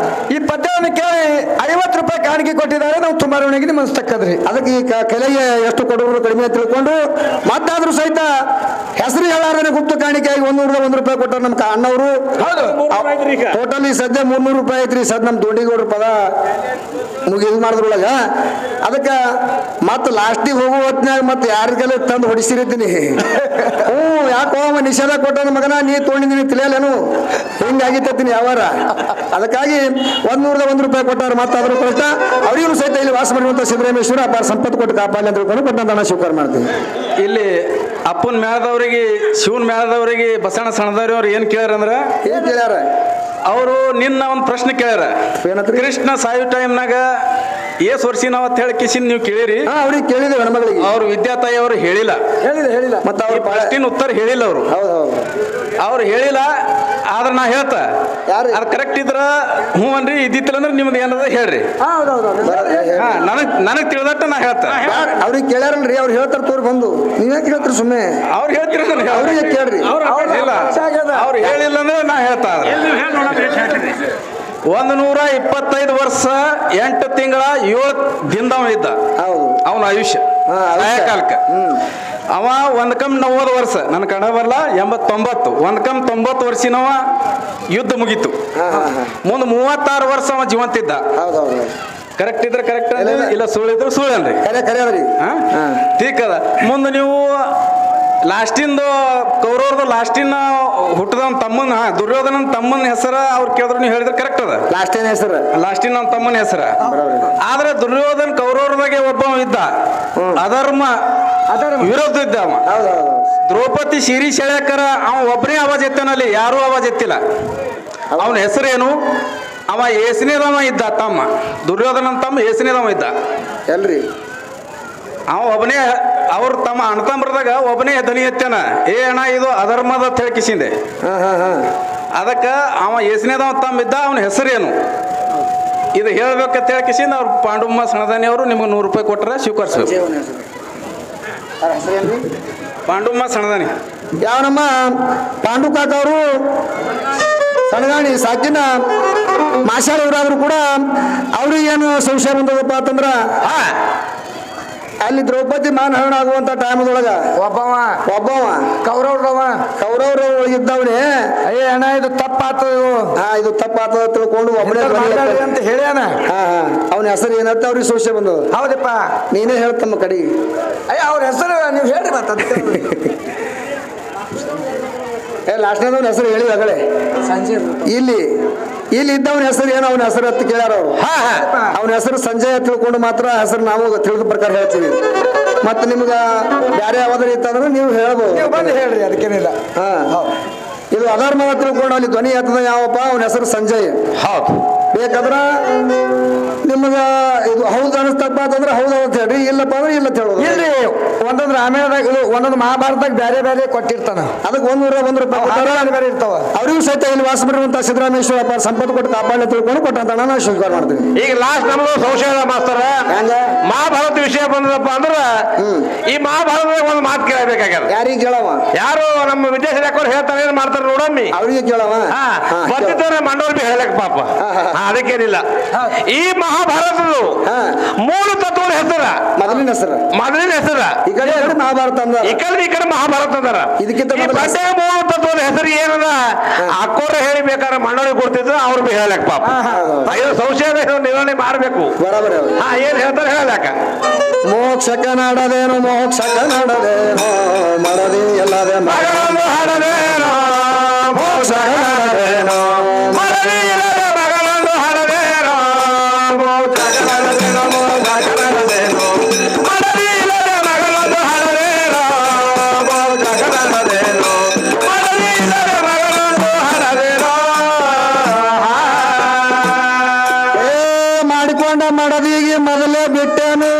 [SPEAKER 2] ಈ ಪದ್ಯವನ್ನು ಕೇಳಿ 50 ರೂಪಾಯಿ ಕಾಣಿಕೆ ಕೊಟ್ಟಿದ್ದಾರೆ. ನಾವು ತುಮಾರವಣಿಗೆ ನಿಮ್ಮಸ್ತಕ್ಕದ್ರಿ.
[SPEAKER 1] ಅದಕ್ಕೆ ಈ ಕೆಳಗೆ ಎಷ್ಟು ಕೊಡುವರು ಕಡಿಮೆ ಅಂತ ತಿಳ್ಕೊಂಡು ಮತ್ತಾದ್ರೂ ಸಹಿತ ಹೆಸರು ಹೇಳಾರನೆ ಗುಪ್ತ ಕಾಣಿಕೆಯಾಗಿ 101 ರೂಪಾಯಿ ಕೊಟ್ಟಾರ ನಮ್ಮ ಅಣ್ಣವರು.
[SPEAKER 2] ಹೌದು,
[SPEAKER 1] ಟೋಟಲ್ ಈ ಸದ್ಯ 300 ರೂಪಾಯಿ ಐತ್ರಿ. ಸದ್ ನಮ್ಮ ದೊಡ್ಡಿಗೌಡ್ರ ಪದ ಇದು ಮಾಡಿದ್ರೊಳಗ ಅದಕ್ಕೆ ಮತ್ತೆ ಲಾಸ್ಟಿಗೆ ಹೋಗುವ ಹೊತ್ನ್ಯಾಗ ಮತ್ತೆ ಯಾರಿಗೆಲ್ಲ ತಂದು ಹೊಡಿಸಿರ್ತೀನಿ. ಯಾಕೋ ನಿಷೇಧ ಕೊಟ್ಟ ಮಗನ ನೀ ತೊಗೊಂಡಿದ್ದೀನಿ ತಿಳಿಯಲ್ಲೇನು ಹಿಂಗಾಗಿತ್ತೀನಿ ಯಾವಾರ. ಅದಕ್ಕಾಗಿ 101 ರೂಪಾಯಿ ಕೊಟ್ಟಾರ. ಮತ್ತೆ ಅದ್ರ ಕಷ್ಟ ಅವರಿಗೂ ಸಹಿತ ಇಲ್ಲಿ ವಾಸ ಮಾಡಿರುವಂತ ಸಿದ್ದರಾಮೇಶ್ವರ ಅಪಾರ ಸಂಪತ್ತು ಕೊಟ್ಟು ಕಾಪಾಡಲಿ ಅಂತ ತಿಳ್ಕೊಂಡು ಕೊಟ್ಟಂತ ಹಣ ಸ್ವೀಕಾರ ಮಾಡ್ತೀವಿ.
[SPEAKER 4] ಇಲ್ಲಿ ಅಪ್ಪನ ಮೇಳದವರಿಗೆ ಶಿವನ್ ಮೇಳದವರಿಗೆ ಬಸಣ್ಣ ಸಣ್ಣದವ್ರಿ ಅವ್ರು ಏನ್ ಕೇಳ್ಯಾರಂದ್ರ
[SPEAKER 1] ಏನ್ ಕೇಳ್ಯಾರ
[SPEAKER 4] ಅವರು ನಿನ್ನ ಒಂದು ಪ್ರಶ್ನೆ ಕೇಳ್ಯಾರ.
[SPEAKER 1] ಏನಂತ್ರಿ?
[SPEAKER 4] ಕೃಷ್ಣ ಸಾಯು ಟೈಮ್ನಾಗ ಏಸ್ ವರ್ಷ ನಾವ್ ಹೇಳಿ ಕಿಸಿನ್ ನೀವು ಕೇಳಿರಿ.
[SPEAKER 1] ಅವ್ರಿಗೆ ಕೇಳಿದ್ದೇವೆ ಹೆಣ್ಮಗಳಿಗೆ.
[SPEAKER 4] ಅವ್ರು ವಿದ್ಯಾತಾಯಿ ಅವರು ಹೇಳಿಲ್ಲ.
[SPEAKER 2] ಹೇಳಿಲ್ಲ.
[SPEAKER 1] ಮತ್ತೆ ಅವ್ರು
[SPEAKER 4] ಪ್ರಶ್ನಿನ ಉತ್ತರ ಹೇಳಿಲ್ಲ ಅವರು.
[SPEAKER 1] ಹೌದು
[SPEAKER 4] ಅವ್ರು ಹೇಳಿಲ್ಲ. ಆದ್ರೆ ನಾ ಹೇಳ್ತಾ
[SPEAKER 1] ಯಾರು?
[SPEAKER 4] ಅದು ಕರೆಕ್ಟ್ ಇದ್ರ ಹ್ಞೂ ಅನ್ರಿ, ಇದ್ದಿತ್ತಿಲ್ಲ ಅಂದ್ರೆ ನಿಮ್ದು ಏನದ ಹೇಳ್ರಿ. ನನಗ್ ತಿಳಿದಟ್ಟ ನಾ ಹೇಳ್ತಾ.
[SPEAKER 1] ಅವ್ರಿಗೆ ಕೇಳ್ಯಾರಲ್ರಿ, ಅವ್ರು ಹೇಳ್ತಾರ ತೋರ್ ಬಂದು ನೀವ್ಯಾಕೆ ಹೇಳ್ತೀರಿ ಸುಮ್ಮನೆ?
[SPEAKER 4] ಅವ್ರು ಹೇಳ್ತಿರ
[SPEAKER 1] ಅವ್ರಿಗೆ ಕೇಳ್ರಿ.
[SPEAKER 4] ಅವ್ರು ಹೇಳಿಲ್ಲ ಅಂದ್ರೆ ನಾ ಹೇಳ್ತಾ. 125 ವರ್ಷ 8 ತಿಂಗಳ 7 ದಿನದವ ಇದ್ದ.
[SPEAKER 1] ಹೌದು,
[SPEAKER 4] ಅವನ ಆಯುಷ್ಯ ಕಾಲಕ್ಕೆ. ಅವ 90 ವರ್ಷ, ನನ್ನ ಕನ್ನಡ ಬರಲ್ಲ, 89 90 ವರ್ಷನವ ಯುದ್ಧ ಮುಗೀತು. ಮುಂದೆ 36 ವರ್ಷ ಅವ ಜೀವಂತ ಇದ್ದ.
[SPEAKER 1] ಹೌದೌದು,
[SPEAKER 4] ಕರೆಕ್ಟ್ ಇದ್ರೆ ಕರೆಕ್ಟ್ ಇಲ್ಲ, ಸುಳ್ಳಿದ್ರೆ ಸುಳ್ಳನ್ರಿ.
[SPEAKER 1] ಕರೆ ಅದ್ರಿ.
[SPEAKER 4] ಠೀಕ್ ಅದ. ಮುಂದೆ ನೀವು ಲಾಸ್ಟಿಂದು ಕೌರವ್ರದ್ದು ಲಾಸ್ಟಿನ ಹುಟ್ಟದವನ್ ತಮ್ಮನ ದುರ್ಯೋಧನನ ತಮ್ಮನ ಹೆಸರ ಅವ್ರು ಕೇಳಿದ್ರು ನೀವು ಹೇಳಿದ್ರೆ ಕರೆಕ್ಟ್ ಅದ.
[SPEAKER 1] ಲಾಸ್ಟ್ ಏನ್ ಹೆಸರು?
[SPEAKER 4] ಲಾಸ್ಟಿನ ನಮ್ಮ ತಮ್ಮನ ಹೆಸರ. ಆದ್ರೆ ದುರ್ಯೋಧನ ಕೌರವ್ರದಾಗೆ ಒಬ್ಬ ಇದ್ದ, ಅಧರ್ಮ ವಿರೋಧ ಇದ್ದ ಅವ. ದ್ರೌಪದಿ ಶಿರಿ ಸೆಳ್ಯಾಕರ ಅವ ಒಬ್ಬನೇ ಆವಾಜ್ ಎತ್ತನಲ್ಲಿ, ಯಾರೂ ಆವಾಜ್ ಎತ್ತಿಲ್ಲ. ಅವನ ಹೆಸರೇನು? ಅವ ಏಸನೇದವ ಇದ್ದ ತಮ್ಮ, ದುರ್ಯೋಧನನ ತಮ್ಮ ಏಸನೇದವ ಇದ್ದ
[SPEAKER 1] ಎಲ್ರಿ.
[SPEAKER 4] ಅವ ಒಬ್ಬನೇ, ಅವ್ರ ತಮ್ಮ ಅಣ್ಣತಂಬ್ರದಾಗ ಒಬ್ಬನೇ ದನಿ ಎತ್ತಾನ, ಏ ಅಣ್ಣ ಇದು ಅಧರ್ಮದ ತಿಳಿಕಿಸಿಂದೆ. ಅದಕ್ಕೆ ಅವ ಏಸನೇದವ ತಮ್ಮ ಇದ್ದ, ಅವನ ಹೆಸರೇನು ಇದು ಹೇಳ್ಬೇಕಂತ ಹೇಳ್ಕಿಸಿಂದ ಅವ್ರು ಪಾಂಡುಮ್ಮ ಸಣದಾನಿ ಅವರು ನಿಮ್ಗೆ 100 ರೂಪಾಯಿ ಕೊಟ್ಟರೆ ಸ್ವೀಕರಿಸ್ಬೇಕು. ಪಾಂಡುಮ್ಮ ಸಣದಾನಿ
[SPEAKER 1] ಯಾವ ನಮ್ಮ ಪಾಂಡು ಕಾಕ ಅವರು ಸಣದಾಣಿ ಸಾಕಿನ ಮಾಶಾಳ ಊರಾದ್ರು ಕೂಡ ಅವ್ರಿಗೇನು ಸಂಶಯ ಬಂದದಪ್ಪ ಅಂತಂದ್ರ ಅಲ್ಲಿ ದ್ರೌಪದಿ ಮಾನಹರಣ ಆಗುವಂತ ಟೈಮದೊಳಗ
[SPEAKER 2] ಒಬ್ಬವ
[SPEAKER 1] ಕೌರವ್ರವ ಇದ್ದವನೇ
[SPEAKER 2] ಅಯ್ಯ ಅಣ್ಣ ಇದು ತಪ್ಪಾತದ,
[SPEAKER 1] ಇದು ತಪ್ಪಾತದ ತಿಳ್ಕೊಂಡು ಒಬ್ಬನೇ
[SPEAKER 2] ಅಂತ ಹೇಳ್ಯಾನ.
[SPEAKER 1] ಅವನ ಹೆಸರು ಏನಂತ ಅವ್ರಿಗೆ ಸಂಶಯ ಬಂದದ.
[SPEAKER 2] ಹೌದಪ್ಪ,
[SPEAKER 1] ನೀನೇ ಹೇಳ್ತಮ್ಮ ಕಡೆಗೆ.
[SPEAKER 2] ಅಯ್ಯ ಅವ್ರ ಹೆಸರು ನೀವು ಹೇಳ್ರಿ ಮತ್ತ.
[SPEAKER 1] ಲಾಸ್ಟ್ನೇದವನ ಹೆಸರು ಹೇಳಿ ಆಗಲೇ. ಇಲ್ಲಿ ಇದ್ದವನ ಹೆಸರು ಏನು, ಅವನ ಹೆಸರು ಅಂತ ಕೇಳ್ಯಾರ ಅವರು. ಅವನ ಹೆಸರು ಸಂಜಯ್ ತಿಳ್ಕೊಂಡು ಮಾತ್ರ ಹೆಸರು ನಾವು ತಿಳಿದ ಪ್ರಕಾರ ಹೇಳ್ತೀವಿ. ಮತ್ತೆ ನಿಮ್ಗ ಬೇರೆ ಯಾವ್ದಾರು ಇತ್ತಂದ್ರೆ ನೀವು ಹೇಳ್ಬೋದು,
[SPEAKER 2] ಬಂದು ಹೇಳ್ರಿ, ಅದಕ್ಕೇನಿಲ್ಲ.
[SPEAKER 1] ಇದು ಅಧರ್ಮ ತಿಳ್ಕೊಂಡು ಅಲ್ಲಿ ಧ್ವನಿ ಎತ್ತದ ಯಾವಪ್ಪ, ಅವನ ಹೆಸರು ಸಂಜಯ್.
[SPEAKER 4] ಹೌದು.
[SPEAKER 1] ಬೇಕಾದ್ರ ನಿಮ್ಗ ಇದು ಹೌದು ಅನಿಸ್ತಪ್ಪ ಅಂತಂದ್ರೆ ಹೌದು ಅಂತ ಹೇಳ್ರಿ, ಇಲ್ಲಪ್ಪ ಅಂದ್ರೆ ಇಲ್ಲ ಅಂತ ಹೇಳೋದು.
[SPEAKER 2] ಇಲ್ರಿ, ಒಂದೊಂದು ರಾಮಾಯಣದಾಗ ಒಂದೊಂದು ಮಹಾಭಾರತದಾಗ ಬೇರೆ ಬೇರೆ ಕೊಟ್ಟಿರ್ತಾನ,
[SPEAKER 1] ಅದಕ್ಕೆ 101 ರೂಪಾಯಿ
[SPEAKER 2] ಬೇರೆ ಇರ್ತಾವ.
[SPEAKER 1] ಅವ್ರಿಗೂ ಸಹಿತ ಇಲ್ಲಿ ವಾಸ ಮಾಡಿರುವಂತ ಸಿದ್ದರಾಮೇಶ್ವರ ಅಪಾರ ಸಂಪತ್ತು ಕೊಟ್ಟು ಕಾಪಾಡಲಿ ತಿಳ್ಕೊಂಡು ಕೊಟ್ಟಂತ ನಾವು ಸ್ವೀಕಾರ ಮಾಡ್ತೀವಿ.
[SPEAKER 3] ಈಗ ಲಾಸ್ಟ್ ನಮ್ದು ಸಂಶಯ ಮಾಸ್ತರ, ಮಹಾಭಾರತ ವಿಷಯ ಬಂದದಪ್ಪ ಅಂದ್ರ ಈ ಮಹಾಭಾರತದಾಗ ಒಂದು ಮಾತು ಕೇಳಬೇಕಾಗ್ಯದ.
[SPEAKER 1] ಯಾರಿಗೆ ಕೇಳವ?
[SPEAKER 3] ಯಾರು ನಮ್ಮ ವಿದ್ಯಾಶಾಖರ್ ಹೇಳ್ತಾರೆ, ಏನ್ ಮಾಡ್ತಾರೆ ನೋಡಮ್ಮಿ,
[SPEAKER 1] ಅವ್ರಿಗೆ ಕೇಳವ.
[SPEAKER 3] ಬರ್ತಿದ್ದಾರೆ ಮಂಡೋರ್ ಬಿ ಹೇಳಕ್ ಪಾಪ. ಅದಕ್ಕೇನಿಲ್ಲ. ಈ ಮಹಾಭಾರತದ ಮೂಲ ತತ್ವದ ಹೆಸರ, ಮೊದಲಿನ ಹೆಸರ
[SPEAKER 1] ಈ ಕಡೆ ಮಹಾಭಾರತ ಅಂದ,
[SPEAKER 3] ಈ ಕಡೆ ಮಹಾಭಾರತ ಅಂದಾರ.
[SPEAKER 1] ಇದಕ್ಕಿಂತ
[SPEAKER 3] ಮೂಲ ತತ್ವದ ಹೆಸರು ಏನದ ಅಕ್ಕೋರ ಹೇಳಿ ಬೇಕಾದ್ರೆ ಮಂಡೋರಿಗೆ ಕೊಡ್ತಿದ್ರು, ಅವ್ರು ಬಿ ಹೇಳಕ್ ಪಾಪ. ಇದು ಸಂಶಯ ನಿರ್ವಹಣೆ ಮಾಡ್ಬೇಕು.
[SPEAKER 1] ಬರಾಬರಿ.
[SPEAKER 3] ಏನ್ ಹೇಳ್ತಾರೆ ಹೇಳಕ.
[SPEAKER 1] ಮೋಕ್ಷಕ ನಾಡದೇನು ಮೋಕ್ಷಕ ನಾಡದೇನೋ ಮಡದಿ ಎಲ್ಲದೆ
[SPEAKER 3] ಮಗಳನ್ನು ಹಾಡದೇನೋ ಮೋಕ್ಷಕ ನಾಡದೇನೋ ಮಡದಿ ಇಲ್ಲದೆ ಮಗಳನ್ನು ಹಾಡದೇನೋ ಮೋಕ್ಷಕ ನಾಡದೇನೋ ಮೋಕ್ಷಕ ನಾಡದೇನೋ ಮಡದಿ ಇಲ್ಲದೆ ಮಗಳನ್ನು ಹಾಡದೇನೋ ಮೋಕ್ಷಕ ನಾಡದೇನೋ ಮಡದಿ ಇಲ್ಲದೆ ಮಗಳನ್ನು ಹಾಡದೇನೋ.
[SPEAKER 1] ಮಾಡಿಕೊಂಡ ಮಡದಿಗೆ ಮೊದಲೇ ಬಿಟ್ಟೇನು,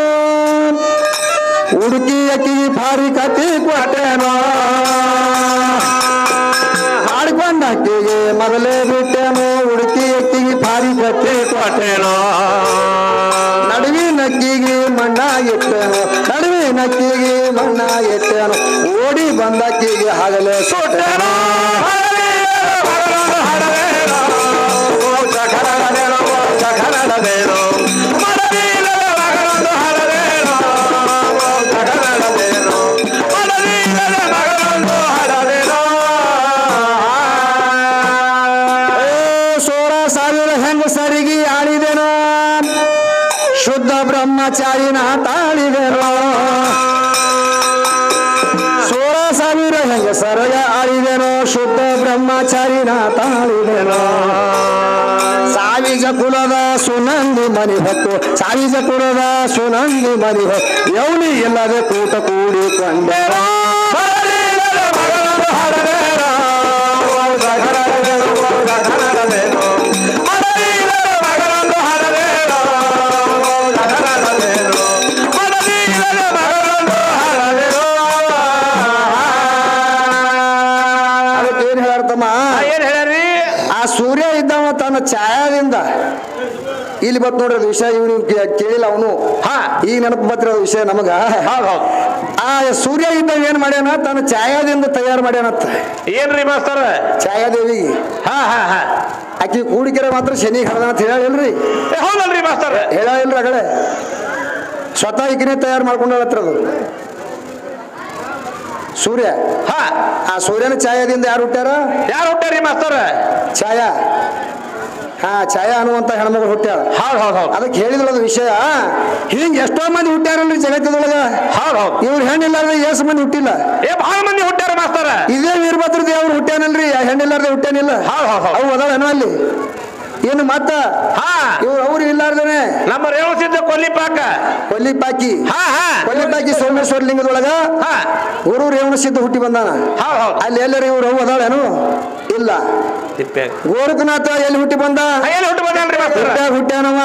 [SPEAKER 1] ಹುಡುಕಿ ಅಕ್ಕಿಗೆ ಭಾರಿ ಕತ್ತಿ ಕೊಟ್ಟೇನೋ. ಮಾಡಿಕೊಂಡ ಅಕ್ಕಿಗೆ ಮೊದಲೇ ಬಿಟ್ಟೇನು, ಹುಡುಕಿ ನಂದಕ್ಕಿಗೆ ಹಗಲೇ ಸುಟ್ಟೆನೋ ಶುದ್ಧ ಬ್ರಹ್ಮಚಾರಿನ ತಾಳಿದೆನೋ 16,000 ಹೆಂಗಸರಗ ಆಳಿದೆನೋ ಶುದ್ಧ ಬ್ರಹ್ಮಚಾರಿನ ತಾಳಿದೆನೋ ಸಾವಿಜ ಕುಲದ ಸುನಂದಿ ಮನಿ ಹೊತ್ತು ಸಾವಿಜ ಕುಲದ ಸುನಂದಿ ಮನಿ ಹೊತ್ತು ಯೌನಿ ಇಲ್ಲದೆ ಕೂಟ ಕೂಡಿಕೊಂಡೆನೋ
[SPEAKER 3] ಏನ್ ಹೇಳ್ಯಾರಿ
[SPEAKER 1] ಆ ಸೂರ್ಯ ಇದ್ದವ ತನ್ನ ಛಾಯಾದಿಂದ ಇಲ್ಲಿ ಬತ್ ನೋಡ್ರಿ ವಿಷಯ ಇವನು ಕೇಳಿಲ್ಲ ಅವನು ಈಗ ನೆನಪು ಬತ್ತಿರೋದು ವಿಷಯ ನಮಗ ಆ ಸೂರ್ಯ ಇದ್ದವ ಏನ್ ಮಾಡ್ಯಾನ ತನ್ನ ಛಾಯಾದಿಂದ ತಯಾರು ಮಾಡ್ಯಾನತ್ತ
[SPEAKER 3] ಏನ್ರಿ ಮಾಸ್ತರ
[SPEAKER 1] ಛಾಯಾದೇವಿ ಆಕಿ ಕೂಡಿಕೆರೆ ಮಾತ್ರ ಶನಿ ಹಳದ ಅಂತ ಹೇಳಿಲ್ರಿ
[SPEAKER 3] ಹೌದಲ್ರಿ ಮಾಸ್ತರ
[SPEAKER 1] ಹೇಳಿಲ್ರಿ ಅಗಳೇ ಸ್ವತಃ ಈಗಿನೇ ತಯಾರು ಮಾಡ್ಕೊಂಡತ್ರ ಅದು ಸೂರ್ಯ ಆ ಸೂರ್ಯನ ಛಾಯಾದಿಂದ ಯಾರು ಹುಟ್ಟ್ಯಾರ
[SPEAKER 3] ಹುಟ್ಟಾರಿ ಮಾಸ್ತರ
[SPEAKER 1] ಛಾಯಾ ಛಾಯಾ ಅನ್ನುವಂತ ಹೆಣ್ಮಗಳು ಹುಟ್ಟ್ಯಾಳ ಅದಕ್ಕೆ ಹೇಳಿದ್ರದು ವಿಷಯ ಹಿಂಗ್ ಎಷ್ಟೋ ಮಂದಿ ಹುಟ್ಟ್ಯಾರಲ್ರಿ ಜಗತ್ತದೊಳಗ ಇವ್ರು ಹೆಣ್ಣಿಲ್ಲಾರ್ದೆ ಏಸು ಮಂದಿ ಹುಟ್ಟಿಲ್ಲ
[SPEAKER 3] ಬಹಳ ಮಂದಿ ಹುಟ್ಟ್ಯಾರ ಮಾಸ್ತರ
[SPEAKER 1] ಇದೇ ವೀರಭದ್ರ ದೇವ್ರು ಹುಟ್ಟ್ಯಾನಲ್ರಿ ಹೆಣ್ಣಿಲ್ಲಾರ್ದೆ ಹುಟ್ಟ್ಯಾನಿಲ್ಲ ಅವು ಅದಾವೇನೋ ಅಲ್ಲಿ ಏನು ಮತ್ತ ಇವ್ರು ಅವ್ರು ಇಲ್ಲಾರ್ದೇನೆ
[SPEAKER 3] ನಮ್ಮ ರೇವಸಿದ್ದ
[SPEAKER 1] ಕೊಲ್ಲಿಪಾಕಿ ಸೋಮೇಶ್ವರ ಲಿಂಗದೊಳಗ ಗುರು ರೇವಣ ಸಿದ್ಧ ಹುಟ್ಟಿ ಬಂದಾನ ಅಲ್ಲಿ ಎಲ್ಲರೂ ಇವ್ರು ಅವು ಅದಾಳೇನು ಇಲ್ಲ ಗೋರಖನಾಥ ಎಲ್ಲಿ ಹುಟ್ಟಿ ಬಂದ ಹುಟ್ಟ್ಯಾನವ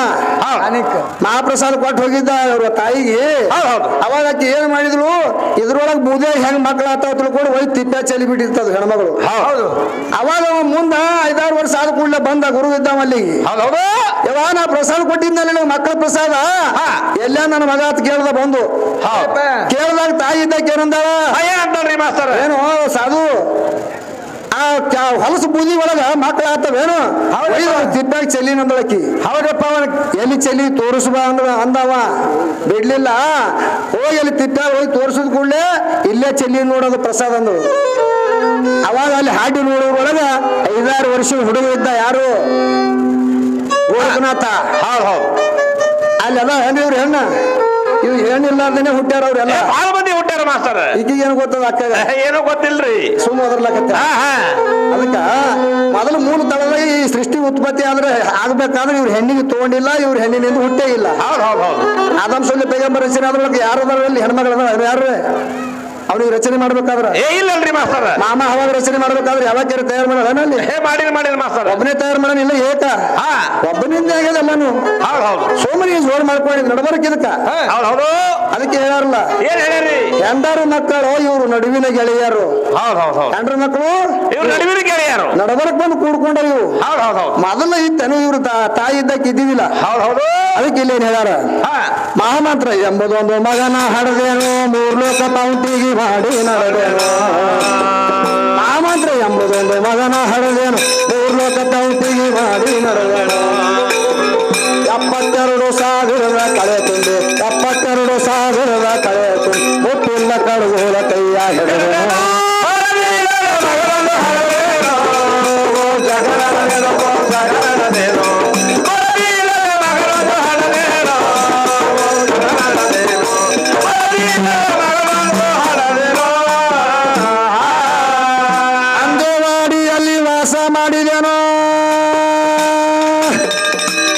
[SPEAKER 1] ಮಹಾಪ್ರಸಾದ ಕೊಟ್ಟು ಹೋಗಿದ್ದ ಅವ್ರ ತಾಯಿಗೆ ಅವಾಗ ಆಕಿ ಏನ್ ಮಾಡಿದ್ಲು ಇದ್ರೊಳಗ ಬೂದೆ ಹೆಂಗ್ ಮಕ್ಳ ಆತಾವ ತಿಳ್ಕೊಂಡು ಒಯ್ದು ತಿಪ್ಪ ಚೆಲ್ಲಿ ಬಿಟ್ಟಿರ್ತದ ಹೆಣ್ಮಗಳು ಅವಾಗ ಮುಂದ 5-6 ವರ್ಷ ಆದ ಕೂಡಲೇ ಬಂದ ಗುರು ಇದ್ದಾವ ಅಲ್ಲಿಗೆ ಯಾವಾಗ ನಾ ಪ್ರಸಾದ ಕೊಟ್ಟಿದ್ದಲ್ಲಿ ಮಕ್ಕಳ ಪ್ರಸಾದ ಎಲ್ಲ ನನ್ನ ಮಗ ಅಂತ ಕೇಳ್ದ ಬಂದು ಕೇಳ್ದಾಗ ತಾಯಿ ಇದ್ದಕ್ಕೆ ಏನಂದಾಳ ಏನು ಸಾಧು ಹೊಲಸು ಬೂದಿ ಒಳಗ ಮಕ್ಕಳ ಆತವೇನು ತಿಪ್ಪಾಗ ಚೆಲ್ಲಿ ನಂದಳಕಿ ಹೌದಪ್ಪ ಎಲ್ಲಿ ಚೆಲ್ಲಿ ತೋರಿಸುವ ಅಂದವ ಬಿಡ್ಲಿಲ್ಲ ಹೋಗಿ ಅಲ್ಲಿ ತಿಪ್ಪಾಗ ಹೋಗಿ ತೋರಿಸಿದ ಕೂಡಲೇ ಇಲ್ಲೇ ಚೆಲ್ಲಿ ನೋಡೋದು ಪ್ರಸಾದ ಅಂದಳು ಅವಾಗ ಅಲ್ಲಿ ಹಾಡಿ ನೋಡೋದ್ರೊಳಗ 5-6 ವರ್ಷದ ಹುಡುಗ ಇದ್ದ ಯಾರು ಗೋರಖನಾಥ ಅಲ್ಲಿ ಅದ ಹೆಣ್ಣಿವ್ರು ಹೆಣ್ಣ ಇವ್ ಹೆಣ್ಣಿಲ್ಲಾರ್ದೇನೆ ಹುಟ್ಟ್ಯಾರ ಅವ್ರೆಲ್ಲ
[SPEAKER 3] ಬಹಳ ಮಂದಿ ಹುಟ್ಟ್ಯಾರ ಮಾಸ್ತರ
[SPEAKER 1] ಈಗೀಗ ಏನು ಗೊತ್ತದ ಅಕ್ಕ
[SPEAKER 3] ಏನೋ ಗೊತ್ತಿಲ್ರಿ
[SPEAKER 1] ಸುಮ್ಮ ಅದ್ರಲ್ಲಕತ್ತ ಅದಕ್ಕ ಮೊದಲು ಮೂಲ ತಳದ ಈ ಸೃಷ್ಟಿ ಉತ್ಪತ್ತಿ ಆದ್ರೆ ಆಗ್ಬೇಕಾದ್ರೆ ಇವ್ರ ಹೆಣ್ಣಿಗೆ ತಗೊಂಡಿಲ್ಲ ಇವ್ರ ಹೆಣ್ಣಿನಿಂದ ಹುಟ್ಟೇ ಇಲ್ಲ ಆದಮ್ ಸೊಲ್ಲಿ ಪೈಗಂಬರ್ ರಚನೆ ಅದ್ರೊಳಗೆ ಯಾರದಲ್ಲಿ ಹೆಣ್ಮಗಳದ ಯಾರು ಅವ್ರಿಗೆ ರಚನೆ ಮಾಡ್ಬೇಕಾದ್ರ
[SPEAKER 3] ಇಲ್ಲಲ್ರಿ ಮಾಸ್ತರ
[SPEAKER 1] ಮಾಮ ಅವಾಗ ರಚನೆ ಮಾಡ್ಬೇಕಾದ್ರೆ ಯಾವಾಗ ತಯಾರು ಮಾಡೋಣ
[SPEAKER 3] ಮಾಡಿಲ್ಲ ಮಾಸ್ತರ
[SPEAKER 1] ಒಬ್ಬನೇ ತಯಾರು ಮಾಡೋಣ ಇಲ್ಲ ಏಕ ಒಬ್ಬನಿಂದ ಆಗ್ಯದ ಎಲ್ಲಾನು ಸೋಮನಿ ಜೋಡ್ ಮಾಡ್ಕೊಂಡಿದ್ ನಡಬರ್ಕ್ ಇದಕ್ಕ ಅದಕ್ಕೆ ಹೇಳಾರಲ್ಲ
[SPEAKER 3] ಏನ್ ಹೇಳ್ಯಾರಿ
[SPEAKER 1] ಹೆಂಡರು ಮಕ್ಕಳು ಇವ್ರು ನಡುವಿನ ಗೆಳೆಯರು ಹೆಂಡ್ರ ಮಕ್ಕಳು
[SPEAKER 3] ಇವ್ರು ನಡುವಿನ ಗೆಳೆಯರು
[SPEAKER 1] ನಡಬರ್ಕ್ ಬಂದು ಕೂಡ್ಕೊಂಡ ಇವು ಮೊದಲ ಇತ್ತನು ಇವ್ರು ತಾಯಿ ಇದ್ದಕ್ಕೆ ಇದ್ದಿದ್ದಿಲ್ಲ ಅದಕ್ಕೆ ಇಲ್ಲಿ ಏನ್ ಹೇಳ್ಯಾರ ಮಹಾಮಂತ್ರ ಎಂಬುದೊಂದು ಮಗನ ಹಡದೇನು 3 ಲೋಕ ಪೌಂಟಿಗೆ ಮಾಡಿ ನಡೆದೇನು ಮಹಾಮಂತ್ರ ಎಂಬುದೊಂದು ಮಗನ ಹಡದೇನು 3 ಲೋಕ ಪೌಂಟಿಗೆ ಮಾಡಿ ನಡೆದೇನು 72,000 ಕಳೆ ತುಂಬಿ 72,000 ಕಳೆ ತುಂಬಿ ಮುಟ್ಟಿಲ್ಲ ಕಡುಗೋಲ ಕೈಯ ಹಿಡಿದೇನು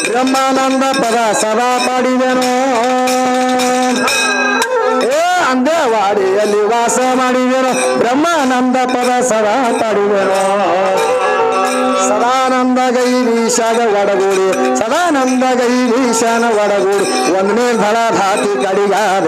[SPEAKER 1] ಬ್ರಹ್ಮಾನಂದ ಪದ ಸದಾ ಪಾಡಿದೆನೋ ಅಂದೇವಾಡಿಯಲ್ಲಿ ವಾಸ ಮಾಡಿದೆನೋ ಬ್ರಹ್ಮಾನಂದ ಪದ ಸದಾ ಪಾಡಿದೆನೋ ಸದಾನಂದ ಗೈರೀಶಾಗ ಒಡಗೂಡಿ ಸದಾನಂದ ಗೈರೀಶನ ಒಡಗೂಡಿ ಒಂದನೇ ಧಳ ಧಾತಿ ಕಡಿಗಾದ